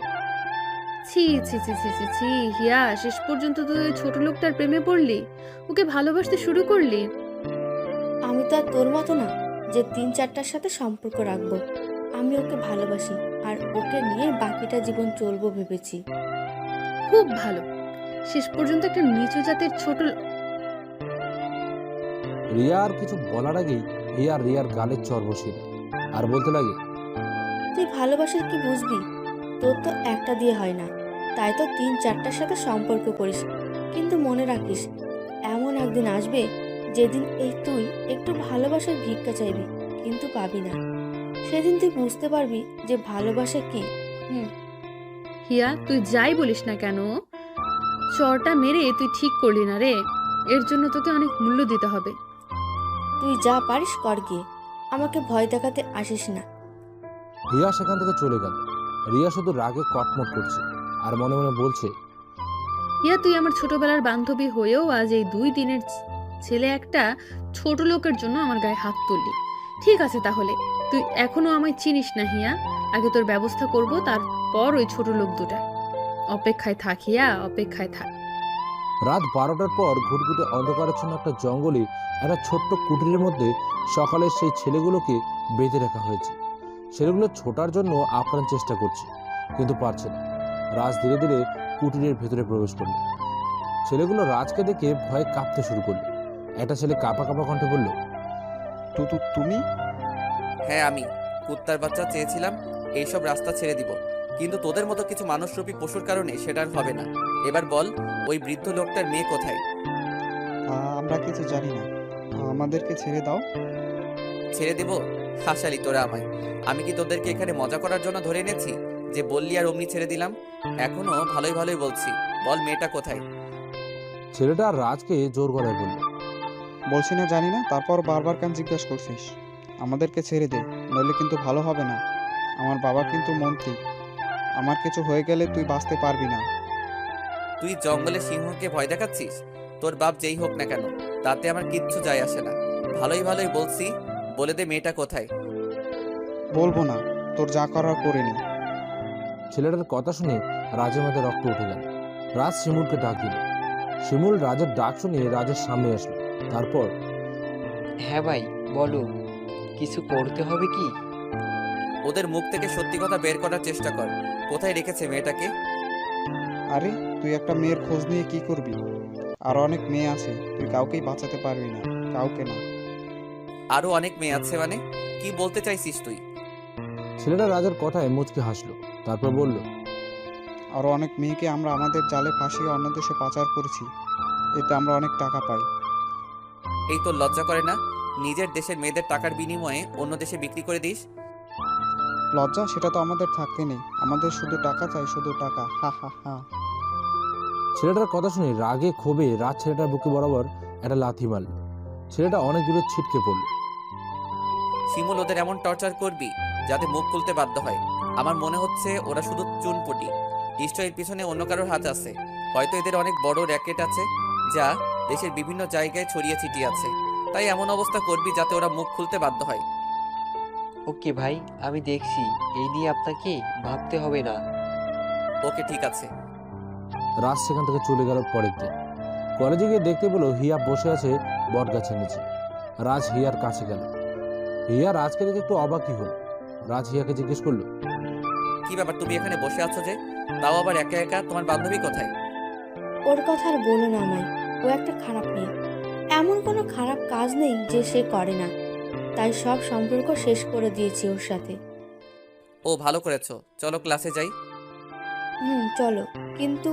ছি ছি ছি ছি ছি ছি, হিয়া, শেষ পর্যন্ত তুই ওই ছোট লোকটার প্রেমে পড়লি, ওকে ভালোবাসতে শুরু করলি। আমি তো আর তোর মতো না যে 3-4টার সাথে সম্পর্ক রাখবো। আমি ওকে ভালোবাসি, আর ওকে নিয়ে বাকিটা জীবন চলবো ভেবেছি। খুব ভালো। শেষ পর্যন্ত একটা নিচু জাতের ছোট রিয়া আর কিছু বলার আগেই হিয়া রিয়ার গালের চর বসিয়ে দেয় আর বলতে লাগে, তুই ভালোবাসার কি বুঝবি? তোর তো একটা দিয়ে হয় না, তাই তো 3-4টার সাথে সম্পর্ক করিস। কিন্তু মনে রাখিস, এমন একদিন আসবে যেদিন এই তুই একটু ভালোবাসার ভিক্ষা চাইবি, কিন্তু পাবি না। সেদিন তুই বুঝতে পারবি যে ভালোবাসা কি। হিয়া, তুই যাই বলিস না কেন, চরটা মেরে তুই ঠিক করলি না রে। এর জন্য তোকে অনেক মূল্য দিতে হবে। তুই যা পারিস কর গিয়ে, আমাকে ভয় দেখাতে আসিস না। হিয়া সেখান থেকে চলে গেল। রিয়া শুধু রাগে কটমট করছে আর মনে মনে বলছে, হিয়া, তুই আমার ছোটবেলার বান্ধবী হয়েও আজ এই 2 দিনের ছেলে একটা ছোট লোকের জন্য আমার গায়ে হাত তুললি। ঠিক আছে, তাহলে তুই এখনো আমায় চিনিস না হিয়া। আগে তোর ব্যবস্থা করব, তারপর ওই ছোট লোক দুটা। অপেক্ষায় থাক হিয়া, অপেক্ষায় থাক। রাত 12টার পর ঘুটঘুটে অন্ধকারাচ্ছন্ন একটা জঙ্গলে একটা ছোট্ট কুটিরের মধ্যে সকালে সেই ছেলেগুলোকে বেঁধে রাখা হয়েছে। ছেলেগুলো ছোটার জন্য আপ্রাণ চেষ্টা করছে, কিন্তু পারছে না। রাজ ধীরে ধীরে কুটিরের ভেতরে প্রবেশ করল। ছেলেগুলো রাজকে দেখে ভয়ে কাঁপতে শুরু করলো। একটা ছেলে কাঁপা কাঁপা কণ্ঠে বলল, তুমি? হ্যাঁ, আমি কুত্তার বাচ্চা চেয়েছিলাম এইসব রাস্তা ছেড়ে দিব, কিন্তু তোদের মতো কিছু মানুষরূপী পশুর কারণে সেটা আর হবে না। এবার বল, ওই বৃদ্ধ লোকটার মেয়ে কোথায়? আমরা কিছু জানি না, আমাদেরকে ছেড়ে দাও। ছেড়ে দেব? হাসালি তোরা আমায়। আমি কি তোদেরকে এখানে মজা করার জন্য ধরে এনেছি যে বললি আর অমনি ছেড়ে দিলাম? এখনো ভালোই ভালোই বলছি, বল মেয়েটা কোথায়? ছেলেটা আর রাজকে জোর গলায় বলল, বলছি না জানি না, তারপর বারবার কেন জিজ্ঞাসা করছিস? আমাদেরকে ছেড়ে দে, নইলে কিন্তু ভালো হবে না। আমার বাবা কিন্তু মন্ত্রী, আমার কিছু হয়ে গেলে তুই বাঁচতে পারবি না। তুই জঙ্গলে সিংহকে ভয় দেখাচ্ছিস? তোর বাপ যেই হোক না কেন, তাতে আমার কিচ্ছু যায় আসে না। ভালোই ভালোই বলছি, বলে দে মেয়েটা কোথায়। বলবো না, তোর যা করার করে নি। ছেলেটার কথা শুনে রাজের মাথায় রক্ত উঠে গেল। রাজ শিমুলকে ডাক দিল। শিমুল রাজের ডাক শুনে রাজের সামনে আসলো। তারপর, হ্যাঁ ভাই বলো, কিছু করতে হবে কি? ওদের মুখ থেকে সত্যি কথা বের করার চেষ্টা কর। কোথায় রেখেছে মেয়েটাকে? আরে তুই একটা মেয়ের খোঁজ নিয়ে কি করবি? আরো অনেক মেয়ে আছে, তুই কাউকেই বাঁচাতে পারবি না, কাউকে না। আরো অনেক মেয়ে আছে মানে? কি বলতে চাইছিস তুই? ছেলেটা রাজের কথায় মুচকে হাসলো। তারপর বলল, আরো অনেক মেয়েকে আমরা আমাদের জালে ফাঁসিয়ে অন্য দেশে পাচার করেছি, এতে আমরা অনেক টাকা পাই। এই তোর লজ্জা করে না? নিজের দেশের মেয়েদের টাকার বিনিময়ে অন্য দেশে বিক্রি করে দিস। লজ্জা? সেটা তো আমাদের থাকতে নেই, আমাদের শুধু টাকা চাই, শুধু টাকা। হা হা হা। ছেলেটার কথা শুনে রাগে ক্ষোভে রাজ ছেলেটার বুকে বরাবর একটা লাথি মারল। ছেলেটা অনেক দূরে ছিটকে পড়ল। শিমুল, ওদের এমন টর্চার করবি যাতে মুখ খুলতে বাধ্য হয়। আমার মনে হচ্ছে ওরা শুধু চুনপুটি। নিশ্চয় এর পিছনে অন্য কারোর হাত আছে। হয়তো এদের অনেক বড় র্যাকেট আছে যা দেশের বিভিন্ন জায়গায় ছড়িয়ে ছিটিয়ে আছে। তাই এমন অবস্থা করবি যাতে ওরা মুখ খুলতে বাধ্য হয়। ওকে ভাই, আমি দেখছি, এই নিয়ে আপনাকে ভাবতে হবে না। ওকে, ঠিক আছে। রাজ সেখান থেকে চলে গেল পরের দিন। কলেজে গিয়ে দেখতে পেল হিয়া বসে আছে বট গাছের নিচে। রাজ হিয়ার কাছে গেল। হিয়া রাজকে দেখে একটু অবাকই হল। রাজ হিয়াকে জিজ্ঞেস করলো, কি ব্যাপার, তুমি এখানে বসে আছো যে? তাও আবার একা একা? তোমার বান্ধবী কোথায়? ওর কথা আর বলো না আমায়। ও একটা খারাপ মেয়ে। এমন কোনো খারাপ কাজ নেই যে সে করে না, তাই সব সম্পর্ক শেষ করে দিয়েছি ওর সাথে। ও, ভালো করেছো। চলো ক্লাসে যাই। চলো। কিন্তু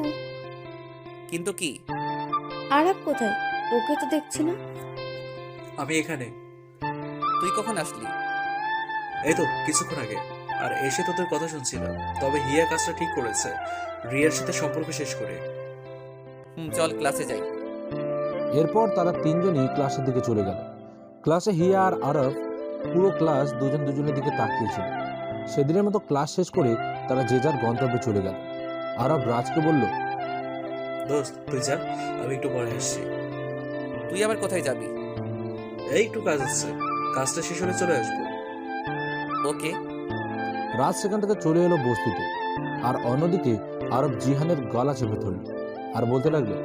কিন্তু কি? আরাপ কোথায়? ওকে তো দেখছি না। আমি এখানে। তুই কখন আসলি? এই তো কিছুক্ষণ আগে। আর এসে তোদের কথা শুনছিলাম। তবে হিয়া কাজটা ঠিক করেছে, রিয়ার সাথে সম্পর্ক শেষ করে। চল ক্লাসে যাই। এরপর তারা তিনজনই ক্লাসের দিকে চলে গেল। ক্লাসে হিয়া আর আরব পুরো ক্লাস দুজন দুজনের দিকে তাকিয়েছিল। সেদিনের মতো ক্লাস শেষ করে তারা যে যার গন্তব্যে চলে গেল। আরব রাজকে বলল, দোস্ত তুই যা, আমি একটু পরে আসছি। তুই আবার কোথায় যাবি? এই একটু কাজ আছে, কাজটা শেষ হলে চলে আসবো। ওকে। রাজ সেখান থেকে চলে এলো বস্তিতে। আর অন্যদিকে আরব জিহানের গলা চেপে ধরল আর বলতে লাগলো,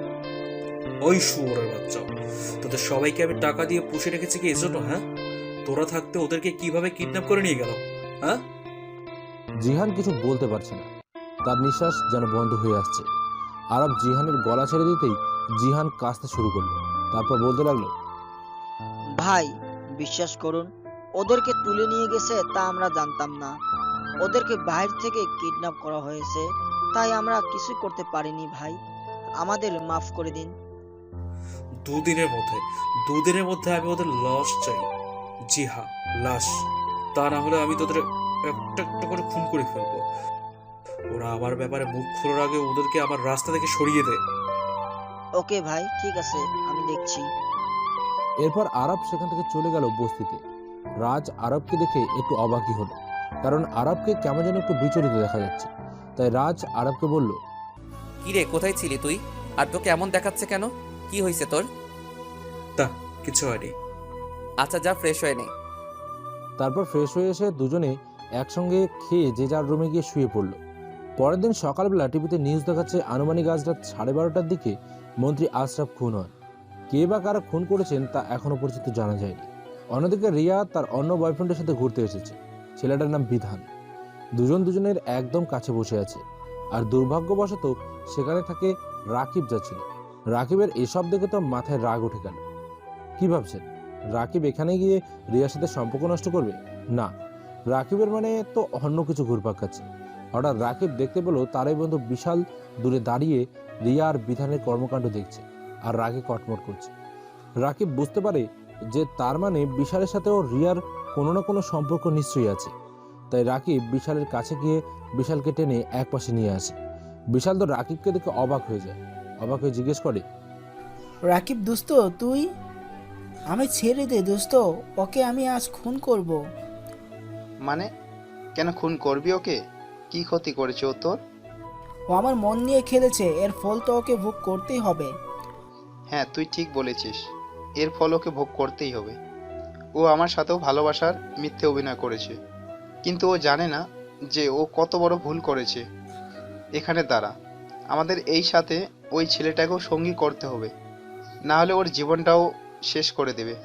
ওই শুয়োরের বাচ্চা, তোদের সবাইকে আমি টাকা দিয়ে পুষে রেখেছি কি এজন্য? হ্যাঁ, তোরা থাকতে ওদেরকে কিভাবে কিডন্যাপ করে নিয়ে গেল? হ্যাঁ? জিহান কিছু বলতে পারছে না। তার নিঃশ্বাস যেন বন্ধ হয়ে আসছে। আরব জিহানের গলা ছেড়ে দিতেই জিহান কাঁদতে শুরু করলো। তারপর বলতে লাগলো, ভাই বিশ্বাস করুন, ওদেরকে তুলে নিয়ে গেছে তা আমরা জানতাম না। ওদেরকে বাইরে থেকে কিডন্যাপ করা হয়েছে, তাই আমরা কিছু করতে পারিনি ভাই। আমাদের মাফ করে দিন। দুদিনের মধ্যে আমি ওদের লাশ চাই। জি হ্যাঁ, লাশ। তা না হলে আমি তোদের একটা একটা করে খুন করে ফেলবো। ওরা আমার ব্যাপারে মুখ খোলার আগে ওদেরকে আমার রাস্তা থেকে সরিয়ে দে। ওকে ভাই, ঠিক আছে, আমি দেখছি। এরপর আরব সেখান থেকে চলে গেল বস্তিতে। রাজ আরবকে দেখে একটু অবাকই হলো, কারণ আরবকে কেমন যেন একটু বিচলিত দেখা যাচ্ছে। তাই রাজ আরবকে বলল, কি রে, কোথায় ছিলি তুই? আর তোকে এমন দেখাচ্ছে কেন? কি হয়েছে তোর? তা কিছু হয়নি। আচ্ছা যা, ফ্রেশ হয়ে নে। তারপর ফ্রেশ হয়ে এসে দুজনে একসঙ্গে খেয়ে যে যার রুমে গিয়ে শুয়ে পড়ল। পরের দিন সকালবেলা টিভিতে নিউজ দেখাচ্ছে আনুমানিক আজ রাত 12:30টার দিকে মন্ত্রী আশরাফ খুন হন। কে বা কারা খুন করেছেন তা এখনো পর্যন্ত জানা যায়নি। অন্যদিকে রিয়া তার অন্য বয়ফ্রেন্ডের সাথে ঘুরতে এসেছে। ছেলেটার নাম বিধান। দুজন দুজনের একদম কাছে বসে আছে। আর দুর্ভাগ্যবশত সেখানে থাকে রাকিব যাচ্ছিল। রাকিবের এসব দেখে তো মাথায় রাগ উঠে গেল। কি ভাবছেন, রাকিব এখানে গিয়ে রিয়ার সাথে সম্পর্ক নষ্ট করবে? না, রাকিবের মানে তো অন্য কিছু ঘুরপাক খাচ্ছে। হঠাৎ রাকিব দেখতে পেল তারই বন্ধু বিশাল দূরে দাঁড়িয়ে রিয়া আর বিধানের কর্মকাণ্ড দেখছে আর রাগে কটমট করছে। রাকিব বুঝতে পারে যে তার মানে বিশালের সাথেও রিয়ার কোনো না কোনো সম্পর্ক নিশ্চয়ই আছে। তাই রাকিব বিশালের কাছে গিয়ে বিশালকে টেনে এক পাশে নিয়ে আসে। বিশাল তো রাকিবকে দেখে অবাক হয়ে যায়। অবাক হয়ে জিজ্ঞেস করে, রাকিব দোস্ত তুই? আমি ছেড়ে দে দোস্ত, ওকে আমি আজ খুন করব। মানে কেন খুন করবি ওকে? কি ক্ষতি করেছে ও তোর? ও আমার মন নিয়ে খেলেছে, এর ফল তো ওকে ভোগ করতেই হবে। হ্যাঁ তুই ঠিক বলেছিস, এর ফল ওকে ভোগ করতেই হবে। ও আমার সাথেও ভালোবাসার মিথ্যে অভিনয় করেছে, কিন্তু ও জানে না যে ও কত বড় ভুল করেছে। এখানে দাঁড়া, আমাদের এই সাথে ওই ছেলেটাকেও সঙ্গী করতে হবে, না হলে ওর জীবনটাও শেষ করে দেবে।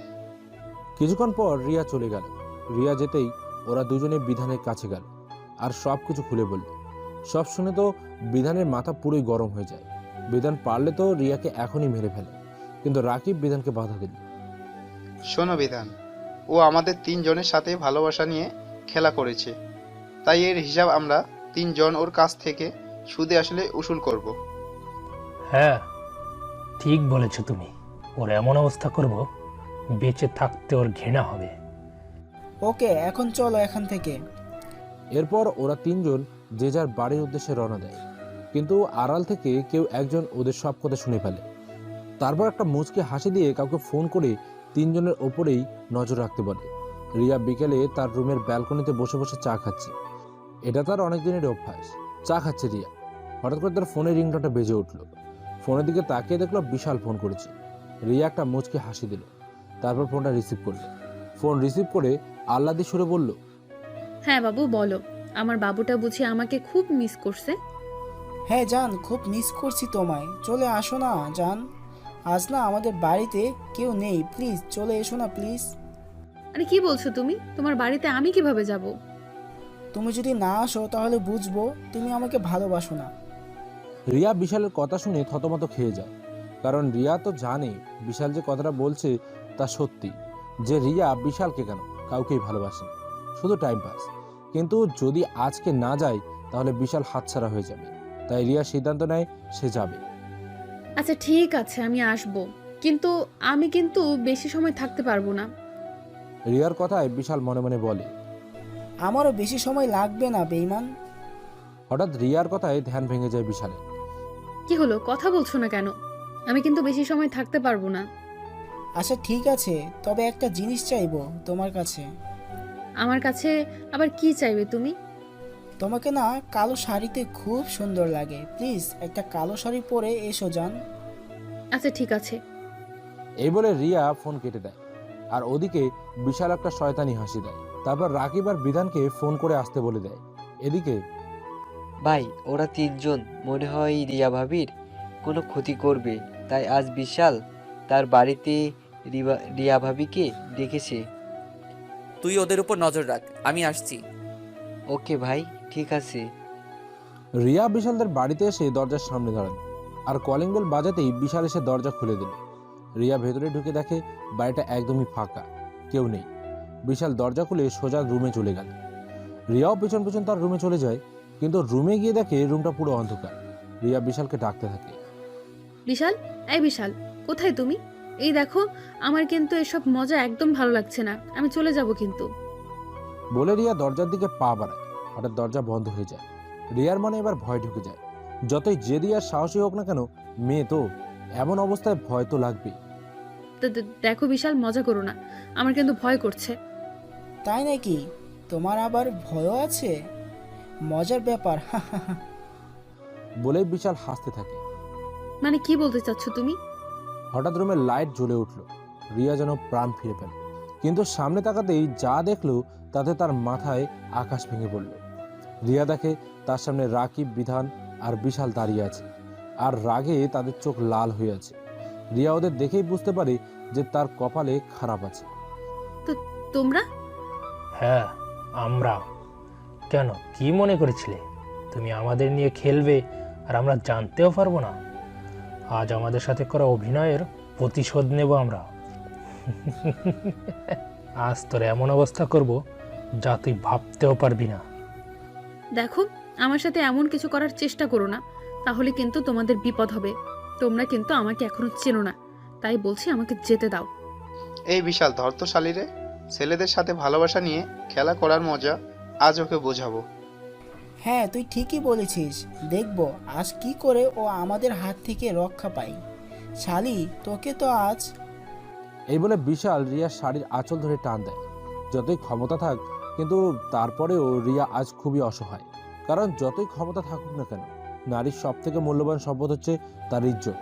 কিছুক্ষণ পর রিয়া চলে গেল। রিয়া যেতেই ওরা দুজনে বিধানের কাছে গেল আর সব কিছু খুলে বলল। সব শুনে তো বিধানের মাথা পুরোই গরম হয়ে যায়। বিধান পারলে তো রিয়াকে এখনই মেরে ফেলে, কিন্তু রাকিব বিধানকে বাধা দিল। শোনো বিধান, ও আমাদের তিনজনের সাথে ভালোবাসা নিয়ে খেলা করেছে, তাই এর হিসাব আমরা তিনজন ওর কাছ থেকে সুদে আসলে উসুল করব। হ্যাঁ ঠিক বলেছো তুমি, ওর এমন অবস্থা করব বেঁচে থাকতে ওর ঘৃণা হবে। ওকে এখন চলো এখান থেকে। এরপর ওরা তিনজন যে যার বাড়ির উদ্দেশ্যে রওনা দেয়, কিন্তু আড়াল থেকে কেউ একজন ওদের সব কথা শুনে ফেলে। তারপর একটা মুচকি হাসি দিয়ে কাউকে ফোন করে তিনজনের ওপরেই নজর রাখতে বলে। রিয়া বিকেলে তার রুমের ব্যালকনিতে বসে বসে চা খাচ্ছে। এটা তার অনেক দিনের অভ্যাস। চা খাচ্ছে রিয়া। হঠাৎ করে তার ফোনের রিংটোনটা বেজে উঠলো। ফোনের দিকে তাকিয়ে দেখলো বিশাল ফোন করেছে। রিয়া একটা মুচকি হাসি দিল, তারপর ফোনটা রিসিভ করলো। ফোন রিসিভ করে আহ্লাদি সুরে বলল, হ্যাঁ বাবু বলো, আমার বাবুটা বুঝি আমাকে খুব মিস করছে? হ্যাঁ জান, খুব মিস করছি তোমায়। চলে আসো না জান, আজ না আমাদের বাড়িতে কেউ নেই, প্লিজ চলে এসো না প্লিজ। আরে কি বলছো তুমি? তোমার বাড়িতে আমি কিভাবে যাব? তুমি যদি না আসো তাহলে বুঝবো তুমি আমাকে ভালোবাসো না। রিয়া বিশালের কথা শুনে থতমত খেয়ে যায়, কারণ রিয়া তো জানে বিশাল যে কথাটা বলছে তা সত্যি, যে রিয়া বিশালকে কেন কাউকেই ভালোবাসে না, শুধু টাইম পাস। কিন্তু যদি আজকে না যায় তাহলে বিশাল হাতছাড়া হয়ে যাবে, তাই রিয়া সিদ্ধান্ত নেয় সে যাবে। আচ্ছা ঠিক আছে, আমি আসব, কিন্তু আমি বেশি সময় থাকতে পারবো না। রিয়ার কথায় বিশাল মনে মনে বলে, আমারও বেশি সময় লাগবে না বেঈমান। হঠাৎ রিয়ার কথায় ধ্যান ভেঙে যায় বিশালের। কি হলো, কথা বলছো না কেন? আমি কিন্তু বেশি সময় থাকতে পারবো না। আচ্ছা ঠিক আছে, তবে একটা জিনিস চাইবো তোমার কাছে। আমার কাছে আবার কি চাইবে তুমি? তোমাকে না কালো শাড়িতে খুব সুন্দর লাগে, প্লিজ একটা কালো শাড়ি পরে এসো জান। আচ্ছা ঠিক আছে। এই বলে রিয়া ফোন কেটে দেয়, আর ওদিকে বিশাল একটা শয়তানি হাসি দেয়। তারপর রাকিব আর বিধানকে ফোন করে আসতে বলে দেয়। এদিকে ভাই, ওরা তিনজন মনে হয় রিয়া ভাবির কোনো ক্ষতি করবে, তাই আজ বিশাল তার বাড়িতে রিয়া ভাবিকে ডেকেছে। তুই ওদের উপর নজর রাখ, আমি আসছি। ওকে ভাই, ঠিক আছে। রিয়া বিশালদের বাড়িতে এসে দরজার সামনে দাঁড়ান, আর কলিং বেল বাজাতেই বিশাল এসে দরজা খুলে দিল। রিয়া ভেতরে ঢুকে দেখে বাড়িটা একদমই ফাঁকা, কেউ নেই। বিশাল দরজা খুলে সোজা রুমে চলে গেল। রিয়াও পেছন পেছন তার রুমে চলে যায়, কিন্তু রুমে গিয়ে দেখে রুমটা পুরো অন্ধকার। রিয়া বিশালকে ডাকতে থাকে, বিশাল, এই বিশাল, কোথায় তুমি? এই দেখো, আমার কিন্তু এসব মজা একদম ভালো লাগছে না, আমি চলে যাব কিন্তু। বলে রিয়া দরজার দিকে পা বাড়ায়। হঠাৎ দরজা বন্ধ হয়ে যায়। রিয়ার মনে এবার ভয় ঢুকে যায়। যতই জেদি আর সাহসী হোক না কেন, মেয়ে তো, এমন অবস্থায় ভয় তো লাগবেই। দেখো বিশাল, মজা করো না, আমার কিন্তু ভয় করছে। তাই নাকি? তোমার আবার ভয়ও আছে? মজার ব্যাপার। বলেই বিশাল হাসতে থাকে। মানে কি বলতে চাচ্ছ তুমি? হঠাৎ রুমের লাইট জ্বলে উঠল। রিয়া যেন প্রাণ ফিরে পেল, কিন্তু সামনে তাকাতেই যা দেখলো তাতে তার মাথায় আকাশ ভেঙে পড়ল। রিয়া দেখে তার সামনে রাকিব, বিধান আর বিশাল দাঁড়িয়ে আছে, আর রাগে তাদের চোখ লাল হয়ে আছে। রিয়া ওদের দেখেই বুঝতে পারে যে তার কপালে খারাপ আছে। তো তোমরা? হ্যাঁ, আমরা। কেন, কি মনে করেছিলে তুমি আমাদের নিয়ে খেলবে আর আমরা জানতেও পারবো না? আজ আমাদের সাথে করা অভিনয়ের প্রতিশোধ নেব আমরা। আজ তোর এমন অবস্থা করব যা তুই ভাবতেও পারবি না। দেখো, আমার সাথে এমন কিছু করার চেষ্টা করো না, তাহলে কিন্তু তোমাদের বিপদ হবে। তোমরা কিন্তু আমাকে এখনো চেনো না, তাই বলছি আমাকে যেতে দাও। এই বিশাল, ধর তো শালিরে। ছেলেদের সাথে ভালোবাসা নিয়ে খেলা করার মজা আজ ওকে বোঝাবো। হ্যাঁ তুই ঠিকই বলেছিস, দেখবো আজ কি করে ও আমাদের হাত থেকে রক্ষা পায়। শালি, তোকে তো আজ। এই বলে বিশাল রিয়ার শাড়ির আঁচল ধরে টান দেয়। যতই ক্ষমতা থাক, কিন্তু তারপরেও রিয়া আজ খুবই অসহায়। কারণ যতই ক্ষমতা থাকুক না কেন, নারীর সব থেকে মূল্যবান সম্পদ হচ্ছে তার ইজ্জত।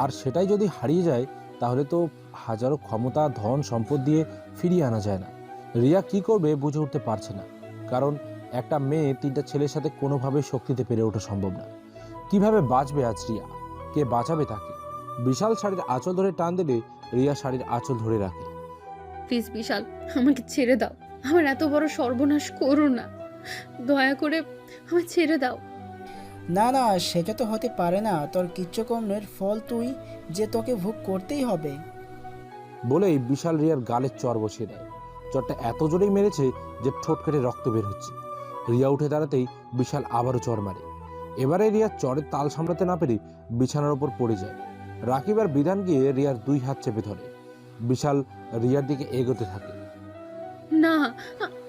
আর সেটাই যদি হারিয়ে যায় তাহলে তো হাজারো ক্ষমতা, ধন, সম্পদ দিয়ে ফিরিয়ে আনা যায় না। রিয়া কি করবে বুঝে উঠতে পারছে না, কারণ একটা মেয়ে তিনটা ছেলের সাথে কোনোভাবে শক্তিতে পেরে ওঠা সম্ভব না। কিভাবে বাঁচবে আজ রিয়া? কে বাঁচাবে তাকে? বিশাল শাড়ির আঁচল ধরে টান দিলে রিয়া শাড়ির আঁচল ধরে রাখে। প্লিজ বিশাল, আমাকে ছেড়ে দাও, আমার এত বড় সর্বনাশ করো না, দয়া করে আমায় ছেড়ে দাও। না না, সেটা তো হতে পারে না, তোর কিচ্ছুকর্মের ফল তুই যে তোকে ভোগ করতেই হবে। বলেই বিশাল রিয়ার গালে চর বসিয়ে দেয়। চরটা এত জোরেই মেরেছে যে ঠোঁট কেটে রক্ত বের হচ্ছে। রিয়া উঠে দাঁড়াতেই বিশাল আবারও চর মারে। এবারে রিয়া চরের তাল সামলাতে না পেরে বিছানার ওপর পড়ে যায়। রাকিব আর বিধান গিয়ে রিয়ার দুই হাত চেপে ধরে। বিশাল রিয়ার দিকে এগোতে থাকে। না,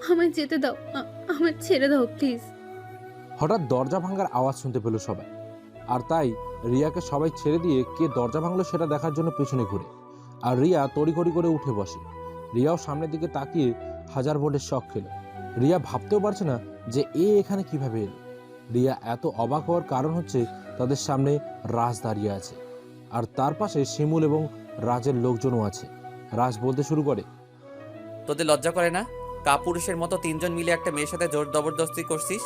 আমায় যেতে দাও, আমায় ছেড়ে দাও প্লিজ। হঠাৎ দরজা ভাঙার আওয়াজ শুনতে পেল সবাই, আর তাই রিয়াকে সবাই ছেড়ে দিয়ে কে দরজা ভাঙলো সেটা দেখার জন্য পেছনে ঘুরে। আর রিয়া তড়িঘড়ি করে উঠে বসে। রিয়াও সামনের দিকে তাকিয়ে হাজার ভোল্টের শক খেল। রিয়া ভাবতেও পারছে না যে এখানে কিভাবে এলো। রিয়া এত অবাক হওয়ার কারণ হচ্ছে তাদের সামনে রাজ দাঁড়িয়ে আছে, আর তার পাশে শিমুল এবং রাজের লোকজনও আছে। রাজ বলতে শুরু করে, তোদের লজ্জা করে না? কাপুরুষের মতো তিনজন মিলে একটা মেয়ের সাথে জোর জবরদস্তি করছিস।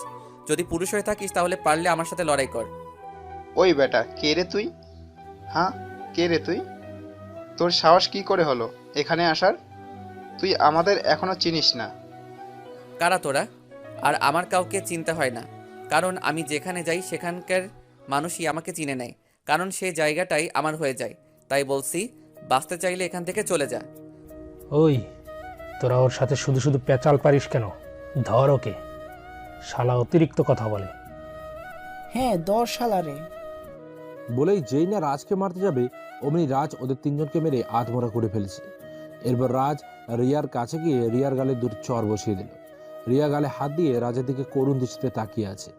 যদি পুরুষ হয়ে থাকিস তাহলে পারলে আমার সাথে লড়াই কর। ওই বেটা, কে রে তুই? হ্যাঁ, কে রে তুই? তোর সাহস কি করে হলো এখানে আসার? তুই আমাদের এখনো চিনিস না। কারা তোরা? আর আমার কাউকে চিনতে হয় না, কারণ আমি যেখানে যাই সেখানকার মানুষই আমাকে চিনে নেয়, কারণ সেই জায়গাটাই আমার হয়ে যায়। তাই বলছি, বাঁচতে চাইলে এখান থেকে চলে যা। ওই, তোরা ওর সাথে শুধু শুধু পেঁচাল পারিস কেন? ধর ওকে, শালা অতিরিক্ত কথা বলে। হ্যাঁ, 10 সালারে। বলেই যেই না রাজকে মারতে যাবে অমনি রাজ ওদের তিনজনকে মেরে আধমরা করে ফেলেছে। এরপর রাজ রিয়ার কাছে গিয়ে রিয়ার গালে দুটো চর বসিয়ে দিল। রিয়া গালে হাত দিয়ে রাজের দিকে করুণ দৃষ্টিতে তাকিয়ে আছে।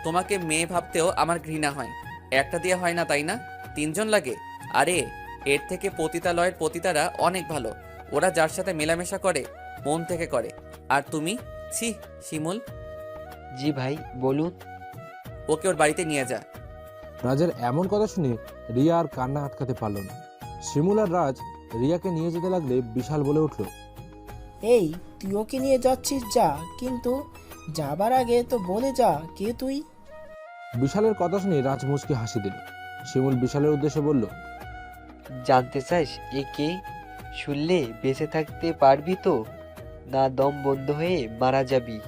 তোমাকে মেয়ে ভাবতেও আমার ঘৃণা হয়। একটা দিয়ে হয় না, তাই না? তিনজন লাগে। আরে এর থেকে পতিতালয়ের পতিতারা অনেক ভালো। ওরা যার সাথে মেলামেশা করে মন থেকে করে। আর তুমি, ছি শিমুল। জি ভাই, বলুন। ওকে ওর বাড়িতে নিয়ে যা। রাজের এমন কথা শুনে রিয়া আর কান্না আটকাতে পারল না। শিমুল আর রাজ রিয়াকে নিয়ে যেতে লাগলে বিশাল বলে উঠল, এই, তুই ওকে নিয়ে যাচ্ছিস যা, কিন্তু যাবার আগে তো বলে যা কে তুই। বিশালের কথা শুনে রাজ মুচকি হাসি দিল। শিমুল বিশালের উদ্দেশ্যে বলল, জানতে চাস এ কে? শুনলে বেঁচে থাকতে পারবি তো, না দম বন্ধ হয়ে মারা যাবি।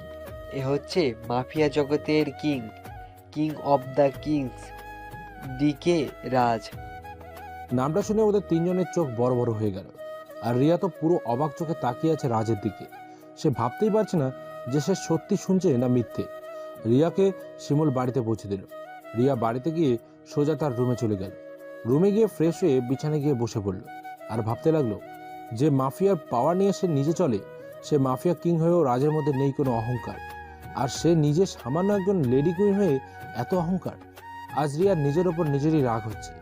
এ হচ্ছে মাফিয়া জগতের king of the kings, DK Raj. নামটা শুনে ওদের তিনজনের চোখ বড় বড় হয়ে গেল। আর রিয়া তো পুরো অবাক চোখে তাকিয়ে আছে রাজের দিকে। সে ভাবতেই পারছে না যে সে সত্যি শুনছে না মিথ্যে। রিয়াকে শিমুল বাড়িতে পৌঁছে দিল। রিয়া বাড়িতে গিয়ে সোজা তার রুমে চলে গেল। রুমে গিয়ে ফ্রেশ হয়ে বিছানায় গিয়ে বসে পড়ল আর ভাবতে লাগলো, যে মাফিয়ার পাওয়ার নিয়ে সে নিজে চলে, সে মাফিয়া কিং হয়েও রাজের মধ্যে নেই কোনো অহংকার। আর সে নিজে সামান্য একজন লেডি কুইন হয়ে এত অহংকার। আজ রিয়ার নিজের ওপর নিজেরই রাগ হচ্ছে।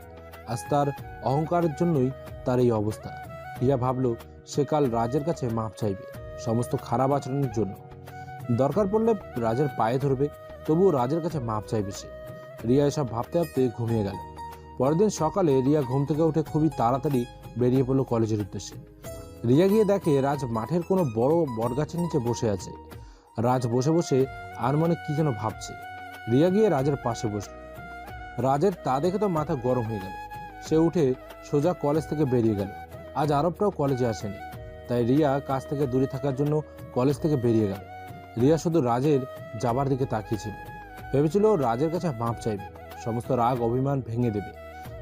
আজ তার অহংকারের জন্যই তার এই অবস্থা। রিয়া ভাবলো সে কাল রাজের কাছে মাপ চাইবে সমস্ত খারাপ আচরণের জন্য। দরকার পড়লে রাজের পায়ে ধরবে, তবুও রাজের কাছে মাপ চাইবে সে। রিয়া এসব ভাবতে ভাবতে ঘুমিয়ে গেল। পরের দিন সকালে রিয়া ঘুম থেকে উঠে খুবই তাড়াতাড়ি বেরিয়ে পড়লো কলেজের উদ্দেশ্যে। রিয়া গিয়ে দেখে রাজ মাঠের কোনো বড় বটগাছের নিচে বসে আছে। রাজ বসে বসে আর মনে কি যেন ভাবছে। রিয়া গিয়ে রাজের পাশে বসল। রাজের তা দেখে তো মাথা গরম হয়ে গেল। সে উঠে সোজা কলেজ থেকে বেরিয়ে গেল। আজ আরবটাও কলেজে আসেনি, তাই রিয়া কাজ থেকে দূরে থাকার জন্য কলেজ থেকে বেরিয়ে গেল। রিয়া শুধু রাজের যাবার দিকে তাকিয়েছিল। ভেবেছিল রাজের কাছে মাপ চাইবে, সমস্ত রাগ অভিমান ভেঙে দেবে,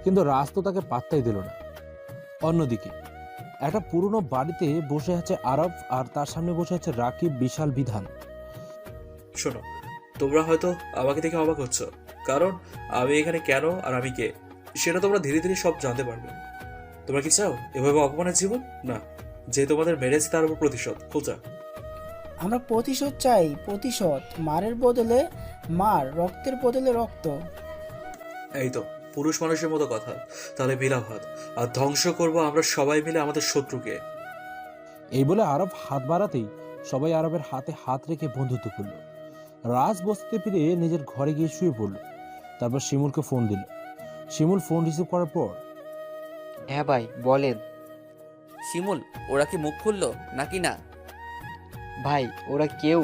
কিন্তু রাজ তো তাকে পাত্তাই দিল না। অন্যদিকে একটা পুরনো বাড়িতে বসে আছে আরব, আর তার সামনে বসে আছে রাকিব, বিশাল, বিধান। শোনো, তোমরা হয়তো আমাকে দেখে অবাক হচ্ছ, কারণ আমি এখানে কেন আর আমি কে সেটা তোমরা ধীরে ধীরে সব জানতে পারবে। তোমরা কি চাও এভাবে অপমানের জীবন? না, যে তোমাদের মেরেছে তার উপর প্রতিশোধ খোঁজা। আমরা প্রতিশোধ চাই, প্রতিশোধ। মারের বদলে মার, রক্তের বদলে রক্ত। এই তো পুরুষ মানুষের মতো কথা। তাহলে বিলাভাত, আর ধ্বংস করবো আমরা সবাই মিলে আমাদের শত্রুকে। এই বলে আরব হাত বাড়াতেই সবাই আরবের হাতে হাত রেখে বন্ধুত্ব করলো। রাজ বসতে ফিরে নিজের ঘরে গিয়ে শুয়ে পড়ল। তারপর শিমুলকে ফোন দিল। শিমুল ফোন রিসিভ করার পর, হ্যাঁ ভাই, বলেন। শিমুল, ওরা কি মুখ খুললো নাকি না? ভাই, ওরা কেউ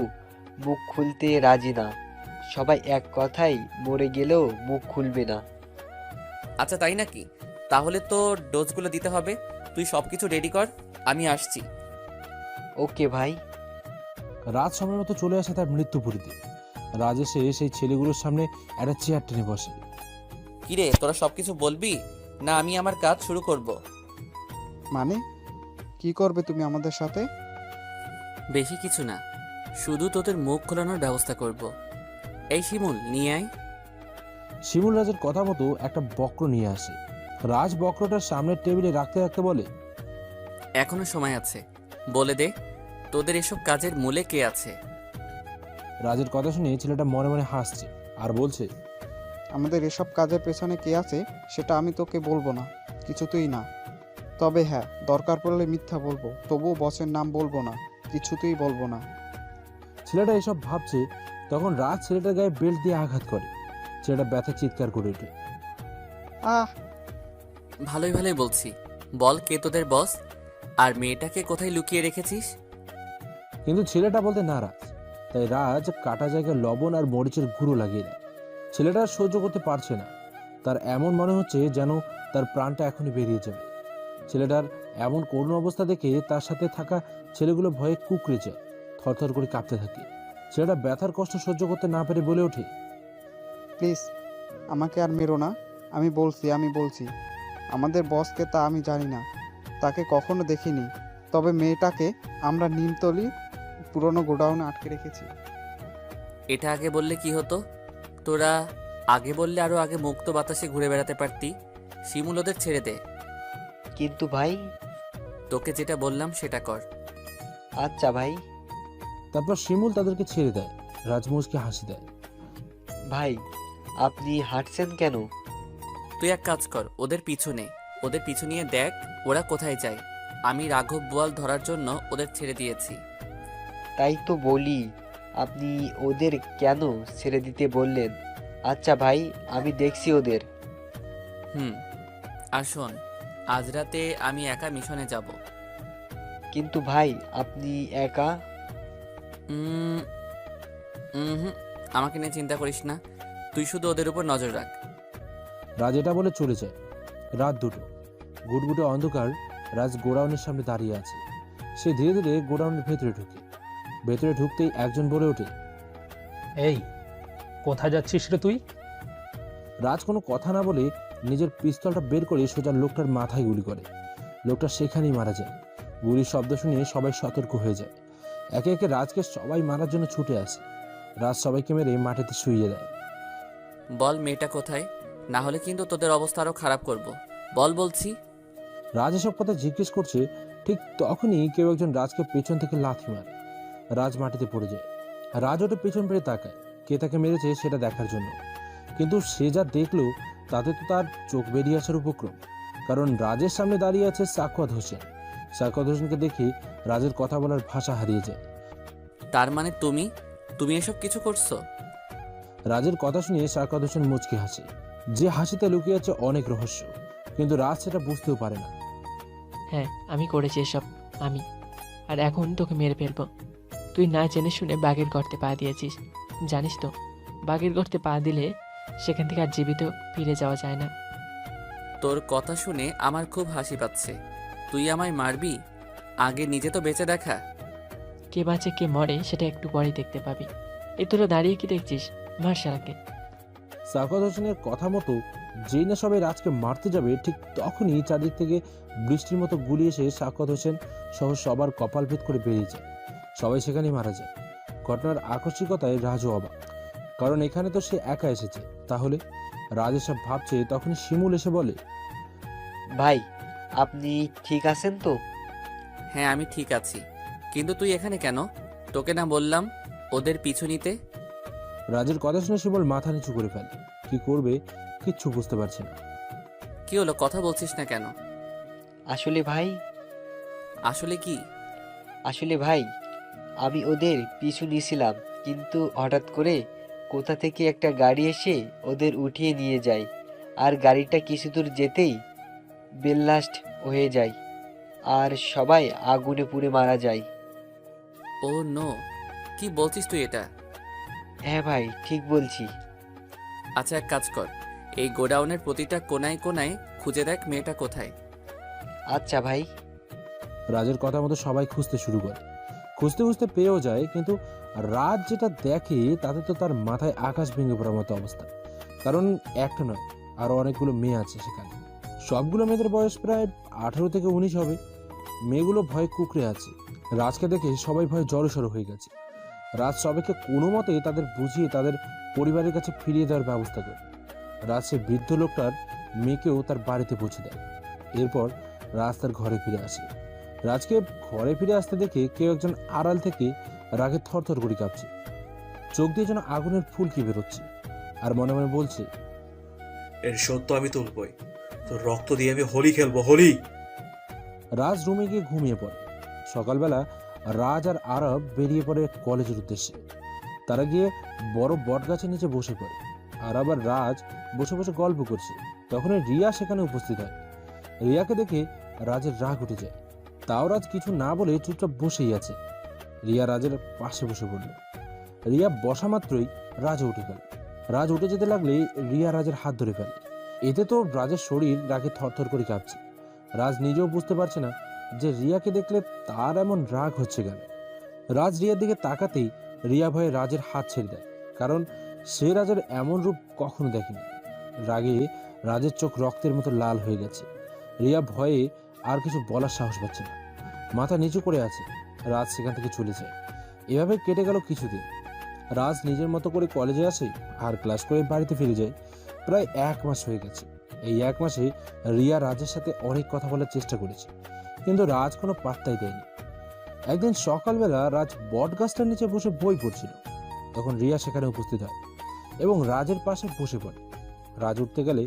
মুখ খুলতে রাজি না। সবাই এক কথাই, মরে গেলেও মুখ খুলবে না। আচ্ছা তাই নাকি? তাহলে তো ডোজগুলো দিতে হবে। তুই সবকিছু রেডি কর, আমি আসছি। ওকে ভাই। রাজ সময় মতো চলে আসে তার মৃত্যুপুরীতে। রাজ এসে সেই ছেলেগুলোর সামনে একটা চেয়ার টেনে বসে। কিরে, তোরা সবকিছু বলবি না আমি আমার কাজ শুরু করব? মানে কি করবে তুমি আমাদের সাথে? বেশি কিছু না, শুধু তোদের মুখ খোলানোর ব্যবস্থা করব। এই শিমুল, নিয়ে আয়। শিমুল রাজের কথা মতো একটা বক্র নিয়ে আসে। রাজ বক্রটার সামনের টেবিলে রাখতে রাখতে বলে, এখনো সময় আছে, বলে দে তোদের এসব কাজের মূলে কে আছে। রাজের কথা শুনে ছেলেটা মনে মনে হাসছে আর বলছে, আমাদের এসব কাজের পেছনে কে আছে সেটা আমি তোকে বলবো না, কিছুতেই না। তবে হ্যাঁ, দরকার পড়লে মিথ্যা বলবো, তবুও বসের নাম বলবো না, কিছুতেই বলবো না। ছেলেটা এসব ভাবছে তখন রাজ ছেলেটার গায়ে বেল্ট দিয়ে আঘাত করে। ছেলেটা ব্যথা চিৎকার করে ওঠে। আহ! ভালোই ভালোই বলছি, বল কে তোদের বস আর মেয়েটাকে কোথায় লুকিয়ে রেখেছিস? কিন্তু ছেলেটা বলতে নারাজ, তাই রাজ কাটা জায়গায় লবণ আর মরিচের গুঁড়ো লাগিয়ে দেয়। ছেলেটা আর সহ্য করতে পারছে না, তার এমন মনে হচ্ছে যেন তার প্রাণটা এখনই বেরিয়ে যাবে। ছেলেটার এমন করুণ অবস্থা দেখে তার সাথে থাকা ছেলেগুলো ভয়ে কুঁকড়ে যায়, থরথর করে কাঁপতে থাকে। ছেলেটা ব্যথার কষ্ট সহ্য করতে না পেরে বলে ওঠে, প্লিজ আমাকে আর মেরো না। আমি বলছি আমাদের বসকে তা আমি জানি না, তাকে কখনো দেখিনি। তবে মেয়েটাকে আমরা নিমতলি পুরনো গোডাউনে আটকে রেখেছি। এটা আগে বললে কি হতো? তোরা আগে বললে আরো আগে মুক্ত বাতাসে ঘুরে বেড়াতে পারতি। শিমুল ওদের ছেড়ে দে। কিন্তু ভাই। তোকে যেটা বললাম সেটা কর। আচ্ছা ভাই। তারপর শিমুল তাদেরকে ছেড়ে দেয়। রাজমুসকে হাসি দেয়। ভাই আপনি হাঁটছেন কেন? তুই এক কাজ কর, ওদের পিছু নে, ওদের পিছু নিয়ে দেখ ওরা কোথায় যায়। আমি রাঘব বোয়াল ধরার জন্য ওদের ছেড়ে দিয়েছি। তাই তো বলি, আপনি ওদের কেন ছেড়ে দিতে বললেন? আচ্ছা ভাই, আমি দেখছি ওদের। আর শোন, আজ রাতে আমি একা মিশনে যাব। কিন্তু ভাই আপনি একা? আমাকে নিয়ে চিন্তা করিস না, তুই শুধু ওদের উপর নজর রাখ। রাজ এটা বলে চলে যায়। রাত 2টো, গুটগুটে অন্ধকার। রাজ গোডাউনের সামনে দাঁড়িয়ে আছে। সে ধীরে ধীরে গোডাউনের ভেতরে ঢুকে। ভেতরে ঢুকতেই একজন বলে ওঠে, এই কোথায় যাচ্ছিস রে তুই? রাজ কোনো কথা না বলে নিজের পিস্তলটা বের করে সোজা লোকটার মাথায় গুলি করে। লোকটা সেখানেই মারা যায়। গুলির শব্দ শুনে সবাই সতর্ক হয়ে যায়। একে একে রাজকে সবাই মারার জন্য ছুটে আসে। রাজ সবাইকে মেরে মাটিতে শুইয়ে দেয়। বল মেয়েটা কোথায়, না হলে কিন্তু তোদের অবস্থা আরো খারাপ করব। বল বলছি। রাজ এসব কথা জিজ্ঞেস করছে, ঠিক তখনই কেউ একজন রাজকে পেছন থেকে লাথি মারে। রাজ মাটিতে পড়ে যায়। রাজ ওটা পেছন ফিরে তাকায়, কে তাকে মেরেছে সেটা দেখার জন্য। কিন্তু সে যা দেখলো তাতে তো তার চোখ বেরিয়ে আসার উপক্রম। কারণ রাজের সামনে দাঁড়িয়ে আছে সাখাওয়াত হোসেন। সাখাওয়াত হোসেনকে দেখে রাজের কথা বলার ভাষা হারিয়ে যায়। তার মানে তুমি এসব কিছু করছো? রাজের কথা শুনে সাখাওয়াত হোসেন মুচকি হাসে, যে হাসিতে লুকিয়ে আছে অনেক রহস্য। কিন্তু রাজ সেটা বুঝতেও পারে না। হ্যাঁ, আমি করেছি এসব, আমি। আর এখন তোকে মেরে ফেলবো। তুই না জেনে শুনে বাঘের গর্তে পা দিয়েছিস। জানিস তো, বাঘের গর্তে পা দিলে সেখান থেকে আর জীবিত ফিরে যাওয়া যায় না। তোর কথা শুনে আমার খুব হাসি পাচ্ছে। তুই আমায় মারবি? আগে নিজে তো বেঁচে দেখা। কে বাঁচে কে মরে সেটা একটু পরেই দেখতে পাবি। এ তোরা দাঁড়িয়ে কি দেখছিস? মার শালাকে। সাখাওয়াত হোসেনের কথা মতো যেই না সবাই রাজকে মারতে যাবে, ঠিক তখনই চারদিক থেকে বৃষ্টির মতো গুলি এসে সাখাওয়াত হোসেন সহ সবার কপাল ভেদ করে বেরিয়ে যায়। সবাই সেখানেই মারা যায়। ঘটনার আকস্মিকতায় রাজও অবাক, কারণ এখানে তো সে একা এসেছে। তাহলে রাজ এসব ভাবছে, তখনই শিমুল এসে বলে, ভাই আপনি ঠিক আছেন তো? হ্যাঁ আমি ঠিক আছি, কিন্তু তুই এখানে কেন? তোকে না বললাম ওদের পিছু নিতে? রাজের কথা শুনে শিমুল মাথা নিচু করে ফেলে। কি করবে কিচ্ছু বুঝতে পারছে না। কি হলো, কথা বলছিস না কেন? আসলে ভাই। আসলে কি? আসলে ভাই, আমি ওদের পিছু নিয়েছিলাম, কিন্তু হঠাৎ করে কোথা থেকে একটা গাড়ি এসে ওদের উঠিয়ে নিয়ে যায়। আর গাড়িটা কিছু দূর যেতেই বেল্লাস্ট হয়ে যায়, আর সবাই আগুনে পুড়ে মারা যায়। ও নো, কি বলছিস তুই এটা? হ্যাঁ ভাই, ঠিক বলছি। আচ্ছা এক কাজ কর, এই গোডাউনের প্রতিটা কোনায় কোনায় খুঁজে দেখ মেয়েটা কোথায়। আচ্ছা ভাই। রাজের কথা মতো সবাই খুঁজতে শুরু করে। খুঁজতে খুঁজতে পেয়েও যায়, কিন্তু রাজ যেটা দেখে তাতে তো তার মাথায় আকাশ ভেঙে পড়ার মতো অবস্থা। কারণ একটা নয়, আরো অনেকগুলো মেয়ে আছে সেখানে। সবগুলো মেয়েদের বয়স প্রায় 18 থেকে 19 হবে। মেয়েগুলো ভয়ে কুঁকড়ে আছে। রাজকে দেখে সবাই ভয়ে জড়সড় হয়ে গেছে। রাজ সবাইকে কোনো মতে তাদের বুঝিয়ে তাদের পরিবারের কাছে ফিরিয়ে দেওয়ার ব্যবস্থা করে। রাজ সে বৃদ্ধ লোকটার মেয়েকেও তার বাড়িতে পৌঁছে দেয়। এরপর রাজ তার ঘরে ফিরে আসে। রাজকে ঘরে ফিরে আসতে দেখে কেউ একজন আড়াল থেকে রাগে থরথর করে কাঁপছে। চোখ দিয়ে যেন আগুনের ফুলকি বেরোচ্ছে, আর মনে মনে বলছে, এর সত্য আমি তুলবই, তোর রক্ত দিয়ে আমি হোলি খেলবো, হোলি। রাজ রুমে গিয়ে ঘুমিয়ে পড়ে। সকালবেলা রাজ আর আরব বেরিয়ে পড়ে কলেজের উদ্দেশ্যে। তারা গিয়ে বড় বট গাছের নিচে বসে পড়ে। আর আবার রাজ বসে বসে গল্প করছে। তখনই রিয়া সেখানে উপস্থিত হয়। রিয়াকে দেখে রাজের রাগ উঠে যায়। তাও রাজ কিছু না বলে চুপচাপ বসেই আছে। রিয়া রাজের পাশে বসে পড়ল। রিয়া বসা মাত্রই রাজ উঠে গেল। রাজ উঠে যেতে লাগলে রিয়া রাজের হাত ধরে ফেলে। এতে তো রাজের শরীর রাগে থরথর করে কাঁপছে। রাজ নিজেও বুঝতে পারছে না যে রিয়াকে দেখলে তার এমন রাগ হচ্ছে কেন। রাজ রিয়ার দিকে তাকাতেই রিয়া ভয়ে রাজের হাত ছেড়ে দেয়, কারণ সে রাজের এমন রূপ কখনো দেখেনি। রাগে রাজের চোখ রক্তের মতো লাল হয়ে গেছে। রিয়া ভয়ে আর কিছু বলার সাহস পাচ্ছে না, মাথা নিচু করে আছে। রাজ সেখান থেকে চলে যায়। এভাবে কেটে গেল কিছুদিন। রাজ নিজের মতো করে কলেজে আসে আর ক্লাস করে বাড়িতে ফিরে যায়। প্রায় 1 মাস হয়ে গেছে। এই 1 মাসে রিয়া রাজের সাথে অনেক কথা বলার চেষ্টা করেছে, কিন্তু রাজ কোনো পাত্তাই দেয়নি। একদিন সকালবেলা রাজ বট গাছটার নিচে বসে বই পড়ছিল। তখন রিয়া সেখানে উপস্থিত হয় এবং রাজের পাশে বসে পড়ে। রাজ উঠতে গেলে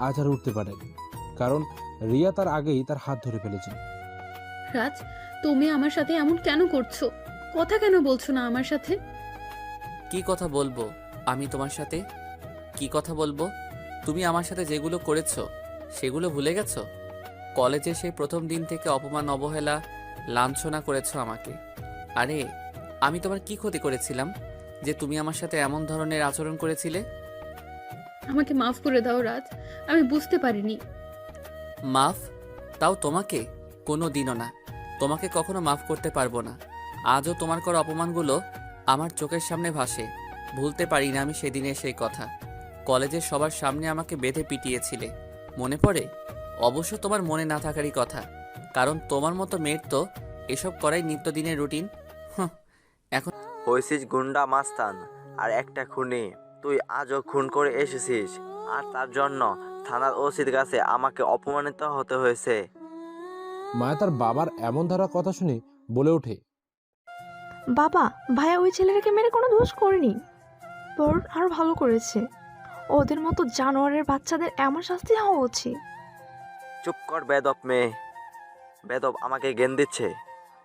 আজ আর উঠতে পারেনি, কারণ রিয়া তার আগেই তার হাত ধরে ফেলেছিল। রাজ, তুমি আমার সাথে এমন কেন করছো? কথা কেন বলছো না আমার সাথে? কি কথা বলবো আমি তোমার সাথে? কি কথা বলবো? তুমি আমার সাথে যেগুলো করেছো সেগুলো ভুলে গেছো? কলেজে সেই প্রথম দিন থেকে অপমান, অবহেলা, লাঞ্ছনা করেছো আমাকে। আরে আমি তোমার কি ক্ষতি করেছিলাম যে তুমি আমার সাথে এমন ধরনের আচরণ করেছিলে? আমাকে মাফ করে দাও রাজ, আমি বুঝতে পারিনি। মাফ? তাও তোমাকে? কোনো দিনও না। তোমাকে কখনো মাফ করতে পারবো না। আজও তোমার করা অপমানগুলো আমার চোখের সামনে ভাসে। ভুলতে পারি না আমি সেদিনের সেই কথা। কলেজের সবার সামনে আমাকে বেঁধে পিটিয়েছিলে, মনে পড়ে? অবশ্য তোমার মনে না থাকারই কথা, কারণ তোমার মতো মেয়ের তো এসব করাই নিত্যদিনের রুটিন। এখন হয়েছিস গুন্ডা মাস্তান আর একটা খুনি। তুই আজও খুন করে এসেছিস, আর তার জন্য থানার ওসির কাছে আমাকে অপমানিত হতে হয়েছে। মায়া তার বাবার এমন ধারা কথা শুনে বলে ওঠে, বাবা, ভাইয়া ওই ছেলেটাকে মেরে কোনো দোষ করেনি, বর আরো ভালো করেছে। ওদের মতো জানোয়ারের বাচ্চাদের এমন শাস্তি হওয়া উচিত। চুপ কর বেদব মেয়ে। বেদব আমাকে জ্ঞান দিচ্ছে।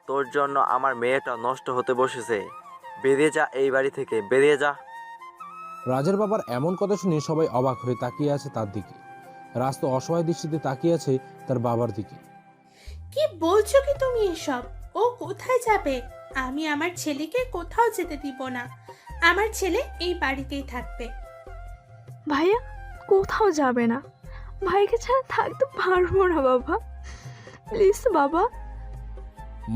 তোর জন্য আমার মেয়েটা নষ্ট হতে বসেছে। বেরিয়ে যা এই বাড়ি থেকে, বেরিয়ে যা। রাজের বাবার এমন কথা শুনে সবাই অবাক হয়ে তাকিয়ে আছে তার দিকে। রাজ তো অসহায় দৃষ্টিতে তাকিয়ে আছে তার বাবার দিকে। কি বলছো কি তুমি এসব? ও কোথায় যাবে? আমি আমার ছেলেকে কোথাও যেতে দিব না। আমার ছেলে এই বাড়িতেই থাকবে। ভাইয়া কোথাও যাবে না, ভাইকে ছাড়া থাকতে পারবো না বাবা, প্লিজ বাবা।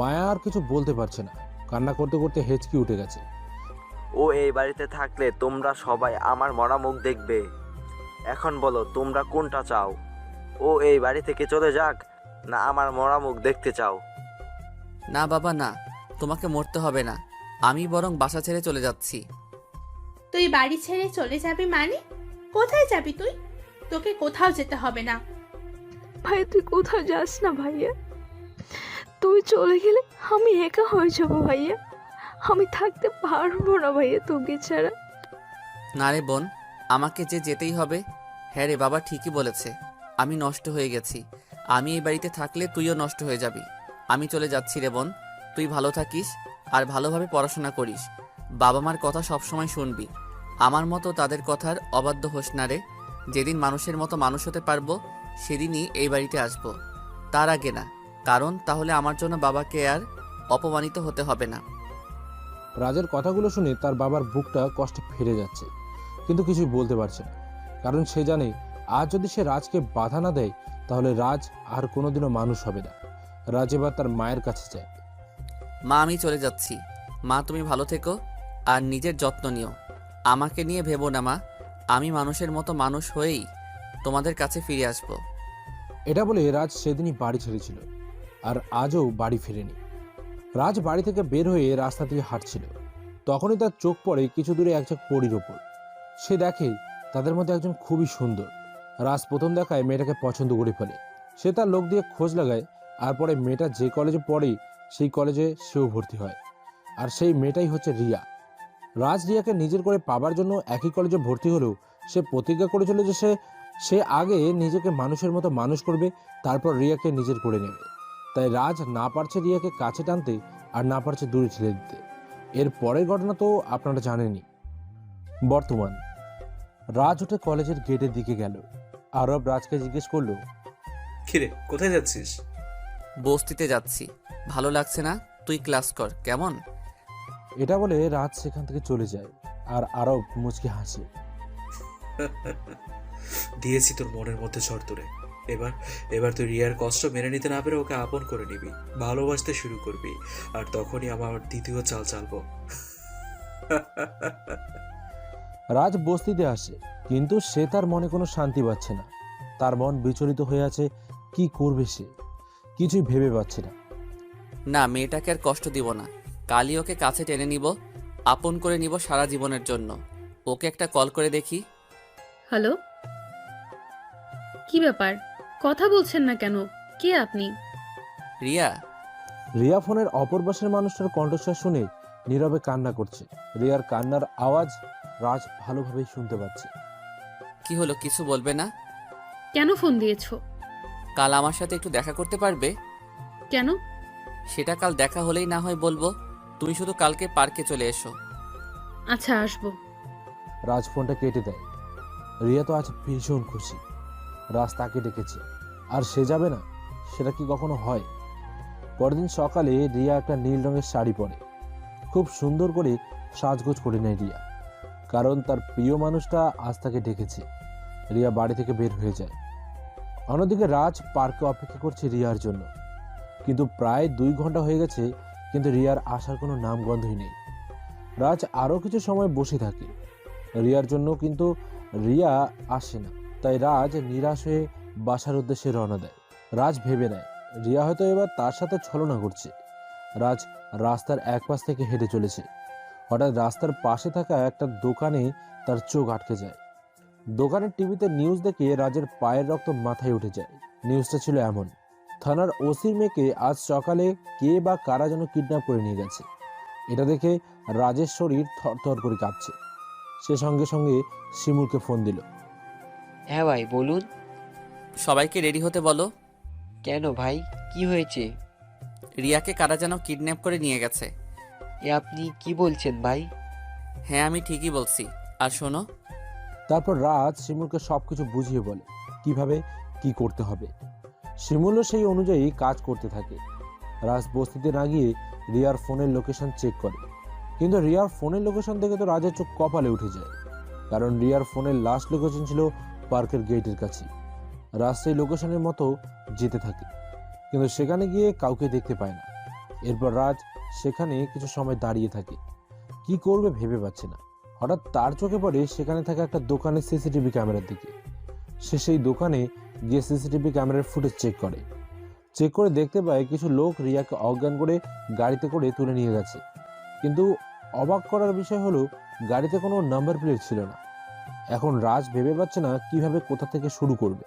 মায়া আর কিছু বলতে পারছে না, কান্না করতে করতে হেঁচকি উঠে গেছে। ও এই বাড়িতে থাকলে তোমরা সবাই আমার মরা মুখ দেখবে। এখন বলো তোমরা কোনটা চাও? ও এই বাড়ি থেকে চলে যাক, না আমার মরা মুখ দেখতে চাও? না বাবা না, তোমাকে মরতে হবে না। আমি বরং বাসা ছেড়ে চলে যাচ্ছি। তুই বাড়ি ছেড়ে চলে যাবি মানে? কোথায় যাবি তুই? তোকে কোথাও যেতে হবে না। ভাইয়া তুই কোথাও যাস না ভাইয়া, তুই চলে গেলে আমি একা হয়ে যাবো ভাইয়া, আমি থাকতে পারবো না ভাইয়া তোকে ছাড়া। না রে বোন, আমাকে যে যেতেই হবে। হ্যাঁ রে বাবা, ঠিকই বলেছে। আমি নষ্ট হয়ে গেছি। আমি এই বাড়িতে থাকলে তুইও নষ্ট হয়ে যাবি। আমি চলে যাচ্ছি রে বোন। তুই ভালো থাকিস আর ভালোভাবে পড়াশোনা করিস। বাবা মার কথা সবসময় শুনবি। আমার মতো তাদের কথার অবাধ্য হোস না রে। যেদিন মানুষের মতো মানুষ হতে পারবো সেদিনই এই বাড়িতে আসবো, তার আগে না। কারণ তাহলে আমার জন্য বাবাকে আর অপমানিত হতে হবে না। রাজের কথাগুলো শুনে তার বাবার বুকটা কষ্টে ফেরে যাচ্ছে, কিন্তু কিছুই বলতে পারছে না, কারণ সে জানে আজ যদি সে রাজকে বাধা না দেয় তাহলে রাজ আর কোনোদিনও মানুষ হবে না। রাজ এবার তার মায়ের কাছে যায়। মা, আমি চলে যাচ্ছি। মা, তুমি ভালো থেকো আর নিজের যত্ন নিও। আমাকে নিয়ে ভেবো না মা, আমি মানুষের মতো মানুষ হয়েই তোমাদের কাছে ফিরে আসবো। এটা বলে রাজ সেদিনই বাড়ি ছেড়েছিল, আর আজও বাড়ি ফেরেনি। রাজ বাড়ি থেকে বের হয়ে রাস্তা দিয়ে হাঁটছিল। তখনই তার চোখ পড়ে কিছু দূরে একজন পরীর ওপর। সে দেখে তাদের মধ্যে একজন খুবই সুন্দর। রাজ প্রথম দেখায় মেয়েটাকে পছন্দ করে ফেলে। সে তার লোক দিয়ে খোঁজ লাগায়, আর পরে মেয়েটা যে কলেজে পড়ে সেই কলেজে সেও ভর্তি হয়। আর সেই মেয়েটাই হচ্ছে রিয়া। রাজ রিয়াকে নিজের করে পাবার জন্য একই কলেজে ভর্তি হলেও সে প্রতিজ্ঞা করেছিল যে সে আগে নিজেকে মানুষের মতো মানুষ করবে, তারপর রিয়াকে নিজের করে নেবে। তাই রাজ না পারছে রিয়াকে কাছে টানতে, আর না পারছে দূরে ঠেলে দিতে। এর পরের ঘটনা তো আপনারা জানেনই। বর্তমান রাজ উঠে কলেজের গেটের দিকে গেল। আরব রাজকে জিজ্ঞেস করলো, কিরে কোথায় যাচ্ছিস? বস্তিতে যাচ্ছি। ভালো লাগছে না, তুই ক্লাস কর কেমন? এটা বলে রাজ সেখান থেকে চলে যায়। আর আরব মুচকি হাসে। দিয়েছি তোর মনের মধ্যে ঝড় তোরে। এবার এবার তুই রিয়ার কষ্ট মেনে নিতে না পেরে ওকে আপন করে নিবি, ভালোবাসতে শুরু করবি, আর তখনই আমার দ্বিতীয় চাল চালবো। রাজ বস্তিতে আসে, কিন্তু সে তার মনে কোনো শান্তি পাচ্ছে না। তার মন বিচলিত হয়ে আছে। কি করবে সে? কিছুই ভেবে পাচ্ছে না। না, মেয়েটাকে আর কষ্ট দিব না। কালই ওকে কাছে টেনে নিব, আপন করে নিব সারা জীবনের জন্য। ওকে একটা কল করে দেখি। হ্যালো, কি ব্যাপার? কথা বলছেন না কেন? কে আপনি? রিয়া। রিয়া ফোনের অপর পাশের মানুষটার কণ্ঠস্বর শুনে নীরবে কান্না করছে। রিয়ার কান্নার আওয়াজ রাজ ভালোভাবেই শুনতে পাচ্ছে। কি হলো, কিছু বলবে না? কেন ফোন দিয়েছো? কাল আমার সাথে একটু দেখা করতে পারবে? কেন? সেটা কাল দেখা হলেই না হয় বলবো। তুমি শুধু কালকে পার্কে চলে এসো। আচ্ছা, আসবো। রাজ ফোনটা কেটে দেয়। রিয়া তো আজ ভীষণ খুশি। রাজ তাকে ডেকেছে, আর সে যাবে না, সেটা কি কখনো হয়? পরদিন সকালে রিয়া একটা নীল রঙের শাড়ি পরে। খুব সুন্দর করে সাজগোজ করে নেয় রিয়া, কারণ তার প্রিয় মানুষটা আজ তাকে ডেকেছে। রিয়া বাড়ি থেকে বের হয়ে যায়। অন্যদিকে রাজ পার্কে অপেক্ষা করছে রিয়ার জন্য। কিন্তু প্রায় 2 ঘন্টা হয়ে গেছে, কিন্তু রিয়ার আসার কোনো নামগন্ধই নেই। রাজ আরও কিছু সময় বসে থাকে রিয়ার জন্য, কিন্তু রিয়া আসে না। তাই রাজ নিরাশ হয়ে বাসার উদ্দেশ্যে রওনা দেয়। রাজ ভেবে নেয় রিয়া হয়তো এবার তার সাথে ছলনা করছে। রাজ রাস্তার এক পাশ থেকে হেঁটে চলেছে। হঠাৎ রাস্তার পাশে থাকা একটা দোকানে তার চোখ আটকে যায়। দোকানের টিভিতে নিউজ দেখে রাজের পায়ের রক্ত মাথায় উঠে যায়। নিউজটা ছিল এমন: থানার ওসির মেয়েকে আজ সকালে কে বা কারা যেন কিডন্যাপ করে নিয়ে গেছে। এটা দেখে রাজের শরীর থরথর করে কাঁপছে। সে সঙ্গে সঙ্গে শিমুলকে ফোন দিল। হ্যাঁ ভাই, বলুন। সবাইকে রেডি হতে বলো। কেন ভাই, কি হয়েছে? রিয়াকে কারা যেন কিডন্যাপ করে নিয়ে গেছে। এ আপনি কি বলছেন ভাই? হ্যাঁ, আমি ঠিকই বলছি। আর শোনো। তারপর রাজ শিমুলকে সবকিছু বুঝিয়ে বলে কিভাবে কি করতে হবে। শিমুলও সেই অনুযায়ী কাজ করতে থাকে। রাজ বস্তিতে না গিয়ে রিয়ার ফোনের লোকেশন চেক করে, কিন্তু রিয়ার ফোনের লোকেশন দেখে তো রাজের চোখ কপালে উঠে যায়, কারণ রিয়ার ফোনের লাস্ট লোকেশন ছিল পার্কের গেটের কাছে। রাজ সেই লোকেশনের মতো যেতে থাকে, কিন্তু সেখানে গিয়ে কাউকে দেখতে পায় না। এরপর রাজ সেখানে কিছু সময় দাঁড়িয়ে থাকে, কি করবে ভেবে পাচ্ছে না। হঠাৎ তার চোখে পড়ে সেখানে থাকা একটা দোকানের সিসিটিভি ক্যামেরার দিকে। সে সেই দোকানে গিয়ে সিসিটিভি ক্যামেরার ফুটেজ চেক করে দেখতে পায় কিছু লোক রিয়াকে অজ্ঞান করে গাড়িতে করে তুলে নিয়ে গেছে। কিন্তু অবাক করার বিষয় হলো, গাড়িতে কোনো নাম্বার প্লেট ছিল না। এখন রাজ ভেবে পাচ্ছে না কিভাবে কোথা থেকে শুরু করবে।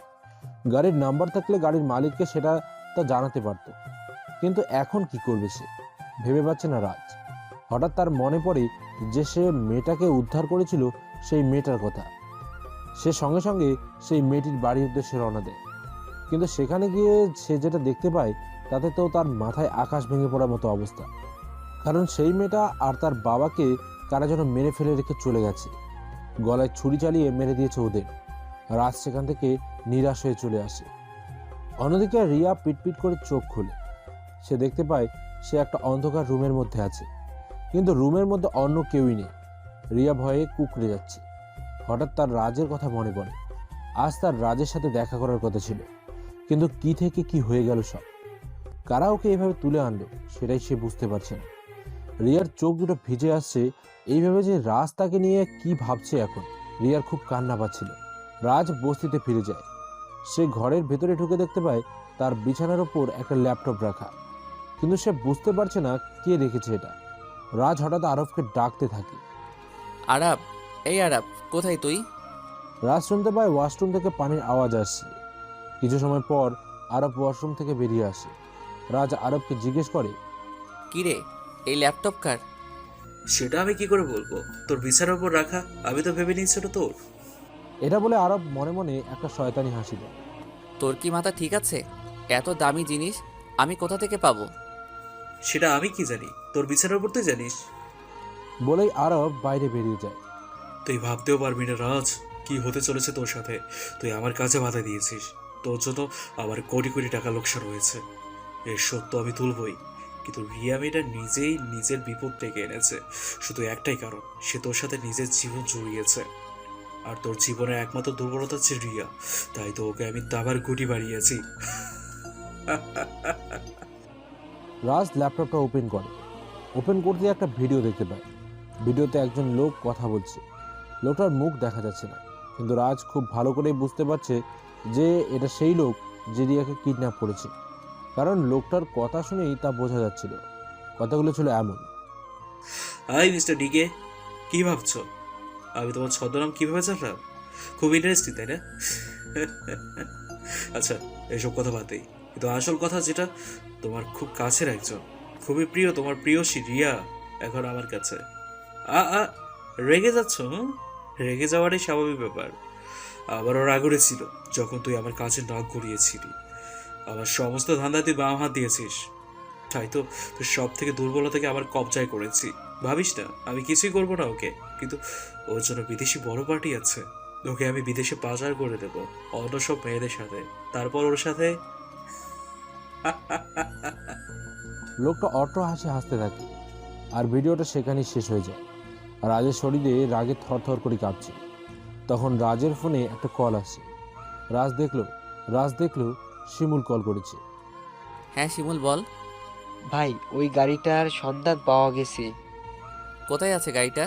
গাড়ির নাম্বার থাকলে গাড়ির মালিককে সেটা তা জানাতে পারত, কিন্তু এখন কি করবে সে ভেবে পাচ্ছে না রাজ। হঠাৎ তার মনে পড়ে যে সে মেয়েটাকে উদ্ধার করেছিল, সেই মেয়েটার কথা। সে সঙ্গে সঙ্গে সেই মেয়েটির বাড়ির উদ্দেশ্যে রওনা দেয়। কিন্তু সেখানে গিয়ে সে যেটা দেখতে পায়, তাতে তো তার মাথায় আকাশ ভেঙে পড়ার মতো অবস্থা। কারণ সেই মেয়েটা আর তার বাবাকে কারা যেন মেরে ফেলে রেখে চলে গেছে। গলায় ছুরি চালিয়ে মেরে দিয়েছে ওদের। রাজ সেখান থেকে নিরাশ হয়ে চলে আসে। অন্যদিকে রিয়া পিটপিট করে চোখ খুলে সে দেখতে পায় সে একটা অন্ধকার রুমের মধ্যে আছে, কিন্তু রুমের মধ্যে অন্য কেউই নেই। রিয়া ভয়ে কুঁকড়ে যাচ্ছে। হঠাৎ তার রাজের কথা মনে পড়ে। আজ তার রাজের সাথে দেখা করার কথা ছিল, কিন্তু কি থেকে কি হয়ে গেল সব। কারা ওকে এভাবে তুলে আনলো সেটাই সে বুঝতে পারছে না। রিয়ার চোখ দুটো ভিজে আসছে, এইভাবে যে রাজ তাকে নিয়ে কি ভাবছে এখন। রিয়ার খুব কান্না পাচ্ছিল। রাজ বস্তিতে ফিরে যায়। সে ঘরের ভেতরে ঢুকে দেখতে পায় তার বিছানার ওপর একটা ল্যাপটপ রাখা, কিন্তু সে বুঝতে পারছে না কে রেখেছে এটা। রাজ হঠাৎ আরবকে ডাকতে থাকে। আরব, এই আরব, কোথায় তুই? রাজ শুনতে পায় ওয়াশরুম থেকে পানির আওয়াজ আসছে। কিছু সময় পর আরব ওয়াশরুম থেকে বেরিয়ে আসে। রাজ আরবকে জিজ্ঞেস করে, কিরে, এই ল্যাপটপ কার? সেটা আমি কি করে বলবো? তোর বিছানার উপর রাখা, আমি তো ভেবে নিয়েছি ওটা তোর। এটা বলে আরব মনে মনে একটা শয়তানি হাসি দেয়। তোর কি মাথা ঠিক আছে? এত দামি জিনিস আমি কোথা থেকে পাবো? সেটা আমি কি জানি? তোর বিছানার উপর তুই জানিস। বলেই আরব বাইরে বেরিয়ে যায়। তুই ভাবতেও পারবি না রাজ, কি হতে চলেছে তোর সাথে। তুই আমার কাছে বাধা দিয়েছিস, তোর জন্য আমার কোটি কোটি টাকা লোকসান হয়েছে। এর সত্য আমি তুলবই, কিন্তু রিয়া মেয়েটা নিজেই নিজের বিপদ ডেকে এনেছে। শুধু একটাই কারণ, সে তোর সাথে নিজের জীবন জড়িয়েছে। আর তোর জীবনের একমাত্র দুর্বলতা হচ্ছে রিয়া, তাই তো ওকে আমি দাবার গুটি বাড়িয়েছি। রাজ ল্যাপটপটা ওপেন করে। ওপেন করতে একটা ভিডিও দেখতে পায়। ভিডিওতে একজন লোক কথা বলছে। লোকটার মুখ দেখা যাচ্ছে না, কিন্তু রাজ খুব ভালো করেই বুঝতে পারছে যে এটা সেই লোক যে রিয়াকে কিডন্যাপ করেছে, কারণ লোকটার কথা শুনেই তা বোঝা যাচ্ছিল। কথাগুলো ছিল এমন: হাই মিস্টার ডিকে, কি ভাবছো আমি তোমার ছদ্মনাম কিভাবে জানলাম? খুব ইন্টারেস্টিং, তাই না? আচ্ছা, এসব কথা বাদেই, কিন্তু আসল কথা যেটা, তোমার খুব কাছের একজন, খুবই প্রিয়, তোমার প্রিয়সী রিয়া এখন আমার কাছে। রেগে যাচ্ছ? রেগে যাওয়াটাই স্বাভাবিক ব্যাপার। আবারও রাগ উঠেছিল যখন তুই আমার কাছে নাক গড়িয়েছিলি। আমার সমস্ত ধান্দা তুই বাম হাত দিয়েছিস, তাই তো তুই সব থেকে দুর্বলতাকে আমার কবজায় করেছি। ভাবিস না আমি কিছুই করবো না ওকে, কিন্তু ওর জন্য বিদেশি বড় পার্টি আছে। ওকে আমি বিদেশে পাচার করে দেবো অন্য সব মেয়েদের সাথে, তারপর ওর সাথে। লোকটা অট্ট হাসি হাসতে থাকে, আর ভিডিওটা সেখানেই শেষ হয়ে যায়। রাজের শরীরে রাগে থরথর করে কাঁপছে। তখন রাজের ফোনে একটা কল আসে। রাজ দেখলো শিমুল কল করেছে। হ্যাঁ শিমুল, বল। ভাই, ওই গাড়িটার সন্ধান পাওয়া গেছে। কোথায় আছে গাড়িটা?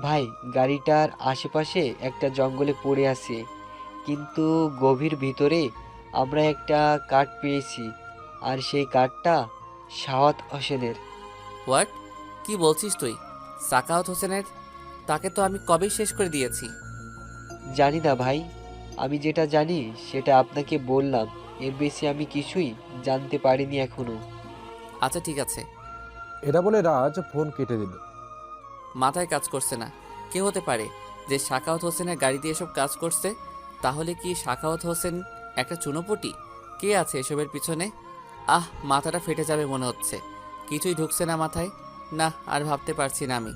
ভাই, গাড়িটার আশেপাশে একটা জঙ্গলে পড়ে আছে, কিন্তু গভীর ভিতরে আমরা একটা কার্ড পেয়েছি, আর সেই কার্ডটা সাওয়াত হোসেনের। হোয়াট? কি বলছিস তুই? সাকাওয়াত হোসেনের? তাকে তো আমি কবেই শেষ করে দিয়েছি। জানি না ভাই, আমি যেটা জানি সেটা আপনাকে বললাম, এর বেশি আমি কিছুই জানতে পারিনি এখনো। আচ্ছা ঠিক আছে। এটা বলে রাজ ফোন কেটে দিল। মাথায় কাজ করছে না। কে হতে পারে যে সাকাওয়াত হোসেনের গাড়িতে এসব কাজ করছে? তাহলে কি সাকাওয়াত হোসেন একটা চুনোপুটি? কে আছে এসবের পিছনে? মাথাটা ফেটে যাবে মনে হচ্ছে। কিছুই ঢুকছে না মাথায়। না, আর ভাবতে পারছি না আমি।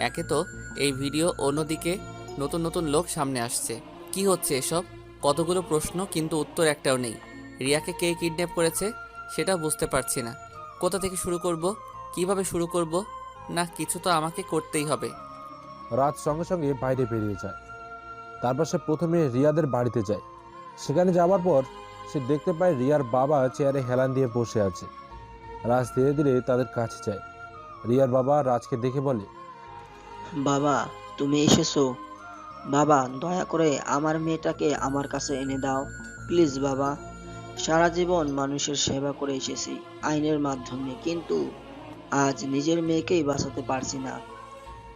একে তো এই ভিডিও, অন্যদিকে নতুন নতুন লোক সামনে আসছে। কি হচ্ছে এসব? কতগুলো প্রশ্ন, কিন্তু উত্তর একটাও নেই। রিয়াকে কে কিডন্যাপ করেছে সেটা বুঝতে পারছি না। কোথা থেকে শুরু করব? কিভাবে শুরু করব? না, কিছু তো আমাকে করতেই হবে। রাজ সঙ্গে সঙ্গে বাইরে বেরিয়ে যায়। তারপর সে প্রথমে রিয়াদের বাড়িতে যায়। সেখানে যাওয়ার পর সে দেখতে পায় রিয়ার বাবা চেয়ারে হেলান দিয়ে বসে আছে। রাজ ধীরে ধীরে তাদের কাছে যায়। রিয়ার বাবা রাজকে দেখে বলে, বাবা, তুমি এসেছো? বাবা, দয়া করে আমার মেয়েটাকে আমার কাছে এনে দাও প্লিজ বাবা। সারা জীবন মানুষের সেবা করে এসেছি আইনের মাধ্যমে, কিন্তু আজ নিজের মেয়েকেই বাঁচাতে পারছি না।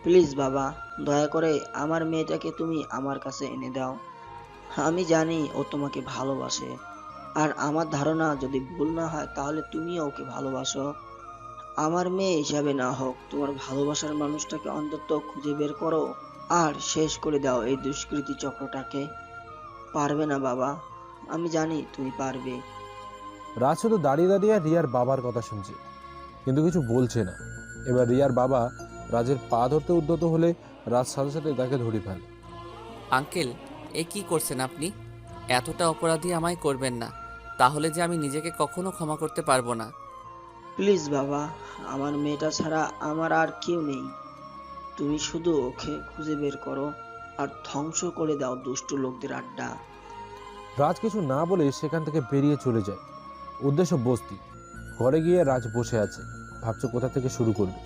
প্লিজ বাবা, দয়া করে আমার মেয়েটাকে তুমি আমার কাছে এনে দাও। আমি জানি ও তোমাকে ভালোবাসে, আর আমার ধারণা যদি ভুল না হয় তাহলে তুমিও ওকে ভালোবাসো। আমার মেয়ে হিসাবে না হোক, তোমার ভালোবাসার মানুষটাকে অন্তত খুঁজে বের করো আর শেষ করে দাও এই দুষ্কৃতী চক্রটাকে। পারবে না বাবা? আমি জানি তুমি পারবে। রাজ শুধু দাঁড়িয়ে দাঁড়িয়ে রিয়ার বাবার কথা শুনছে, কিন্তু কিছু বলছে না। এবার রিয়ার বাবা রাজের পা ধরতে উদ্যত হলে রাজ সাথে সাথে তাকে ধরে ফেলে। আঙ্কেল, এ কি করছেন আপনি? এতটা অপরাধী আমায় করবেন না, তাহলে যে আমি নিজেকে কখনো ক্ষমা করতে পারবো না। প্লিজ বাবা, আমার মেয়েটা ছাড়া আমার আর কেউ নেই। তুমি শুধু ওকে খুঁজে বের করো আর ধ্বংস করে দাও দুষ্টু লোকদের আড্ডা। রাজ কিছু না বলে সেখান থেকে বেরিয়ে চলে যায়। উদ্দেশ্য বস্তি। ঘরে গিয়ে রাজ বসে আছে, ভাবছে কোথা থেকে শুরু করবে।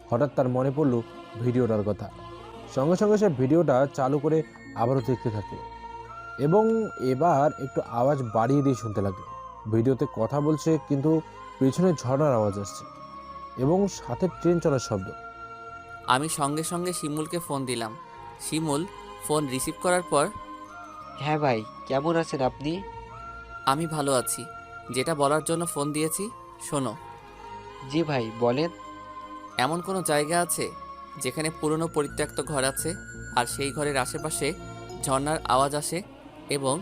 হঠাৎ তার মনে পড়ল ভিডিওটার কথা। সঙ্গে সঙ্গে সে ভিডিওটা চালু করে আবারও দেখতে থাকে, এবং এবার একটু আওয়াজ বাড়িয়ে দিয়ে শুনতে লাগলো। ভিডিওতে কথা বলছে, কিন্তু পেছনে ঝর্ণার আওয়াজ আসছে এবং সাথে ট্রেন চলার শব্দ। আমি সঙ্গে সঙ্গে শিমুলকে ফোন দিলাম। শিমুল ফোন রিসিভ করার পর, হ্যাঁ ভাই, কেমন আছেন আপনি? আমি ভালো আছি। যেটা বলার জন্য ফোন দিয়েছি শোনো। জি ভাই, বলেন। এমন কোনো জায়গা আছে যেখানে পুরনো পরিত্যক্ত ঘর আছে, আর সেই ঘরের আশেপাশে ঝর্ণার আওয়াজ আসে এবং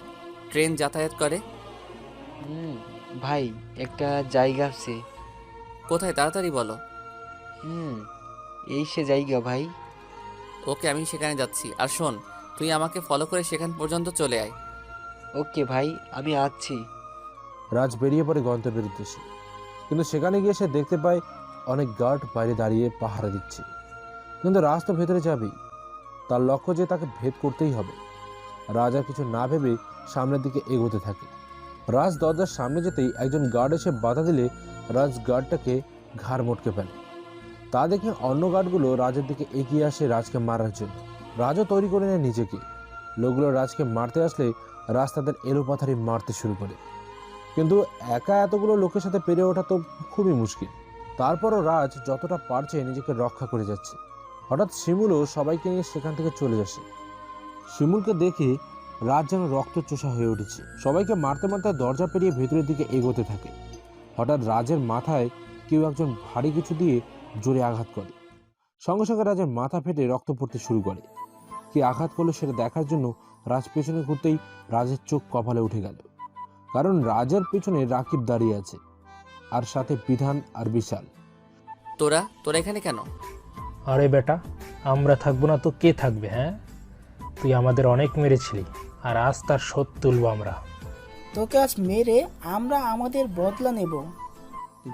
ট্রেন যাতায়াত করে? ভাই, একটা জায়গা আছে। কোথায়? তাড়াতাড়ি বলো। এই সে জায়গা ভাই। ওকে, আমি সেখানে যাচ্ছি। আর শোন, তুই আমাকে ফলো করে সেখান পর্যন্ত চলে আয়। ওকে ভাই, আমি আসছি। রাজ বেরিয়ে পড়ে গন্তব্যের উদ্দেশ্যে, কিন্তু সেখানে গিয়ে সে দেখতে পায় অনেক গার্ড বাইরে দাঁড়িয়ে পাহারা দিচ্ছে। কিন্তু রাজ তো ভেতরে যাবেই, তার লক্ষ্য যে তাকে ভেদ করতেই হবে। রাজ আর কিছু না ভেবে সামনের দিকে এগোতে থাকে। রাজ দরজার সামনে যেতেই একজন গার্ড এসে বাধা দিলে রাজ গার্ডটাকে ঘাড় মটকে ফেলে। তা দেখে অন্য গার্ডগুলো রাজের দিকে এগিয়ে আসে রাজকে মারার জন্য। রাজও তৈরি করে নেয় নিজেকে। লোকগুলো রাজকে মারতে আসলে রাজ তাদের এলোপাথারি মারতে শুরু করে, কিন্তু একা এতগুলো লোকের সাথে পেরে ওঠা তো খুবই মুশকিল। তারপরও রাজ যতটা পারছে নিজেকে রক্ষা করে যাচ্ছে। হঠাৎ শিমুলও সবাইকে নিয়ে সেখান থেকে চলে আসে। শিমুলকে দেখে রাজ যেন রক্তচোষা হয়ে উঠেছে। সবাইকে মারতে মারতে দরজা পেরিয়ে ভেতরের দিকে এগোতে থাকে। হঠাৎ রাজের মাথায় কেউ একজন ভারী কিছু দিয়ে জোরে আঘাত করে। সঙ্গে সঙ্গে রাজের মাথা ফেটে রক্ত পড়তে শুরু করে। কে আঘাত করলো সেটা দেখার জন্য রাজ পেছনে ঘুরতেই রাজের চোখ কপালে উঠে গেল, কারণ রাজের পেছনে রাকিব দাঁড়িয়ে আছে, আর সাথে বিধান আর বিশাল। তোরা এখানে কেন? আরে বেটা, আমরা থাকবো না তো কে থাকবে? হ্যাঁ, তুই আমাদের অনেক মেরেছিলি, আর আজ তার শোধ তুলব আমরা। তোকে আজ মেরে আমরা আমাদের বদলা নেব।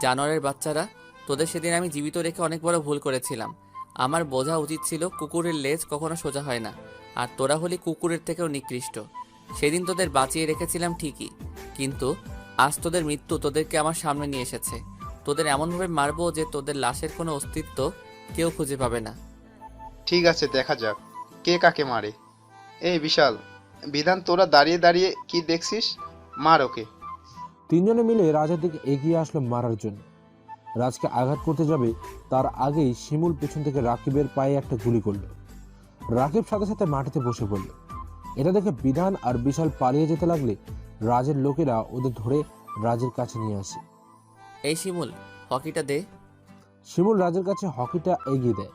জানোয়ারের বাচ্চারা, তোদের সেদিন আমি জীবিত রেখে অনেক বড় ভুল করেছিলাম। আমার বোঝা উচিত ছিল কুকুরের লেজ কখনো সোজা হয় না, আর তোরা হলি কুকুরের থেকেও নিকৃষ্ট। সেদিন তোদের বাঁচিয়ে রেখেছিলাম ঠিকই, কিন্তু আজ তোদের মৃত্যু তোদেরকে আমার সামনে নিয়ে এসেছে। তোদের এমনভাবে মারবো যে তোদের লাশের কোনো অস্তিত্ব কেউ খুঁজে পাবে না। ঠিক আছে, দেখা যাক কে কাকে মারে। এই বিশাল, বিধান, তোরা দাঁড়িয়ে দাঁড়িয়ে কি দেখছিস? মার ওকে। তিনজনে মিলে রাজের দিকে এগিয়ে আসলো মারার জন্য। রাজকে আঘাত করতে যাবে তার আগেই শিমুল পেছন থেকে রাকিবের পায়ে একটা গুলি করলো। রাকিব সাথে সাথে মাটিতে বসে পড়ল। এটা দেখে বিধান আর বিশাল পালিয়ে যেতে লাগলে রাজের লোকেরা ওদের ধরে রাজের কাছে নিয়ে আসে। এই শিমুল, হকিটা দে। শিমুল রাজের কাছে হকিটা এগিয়ে দেয়।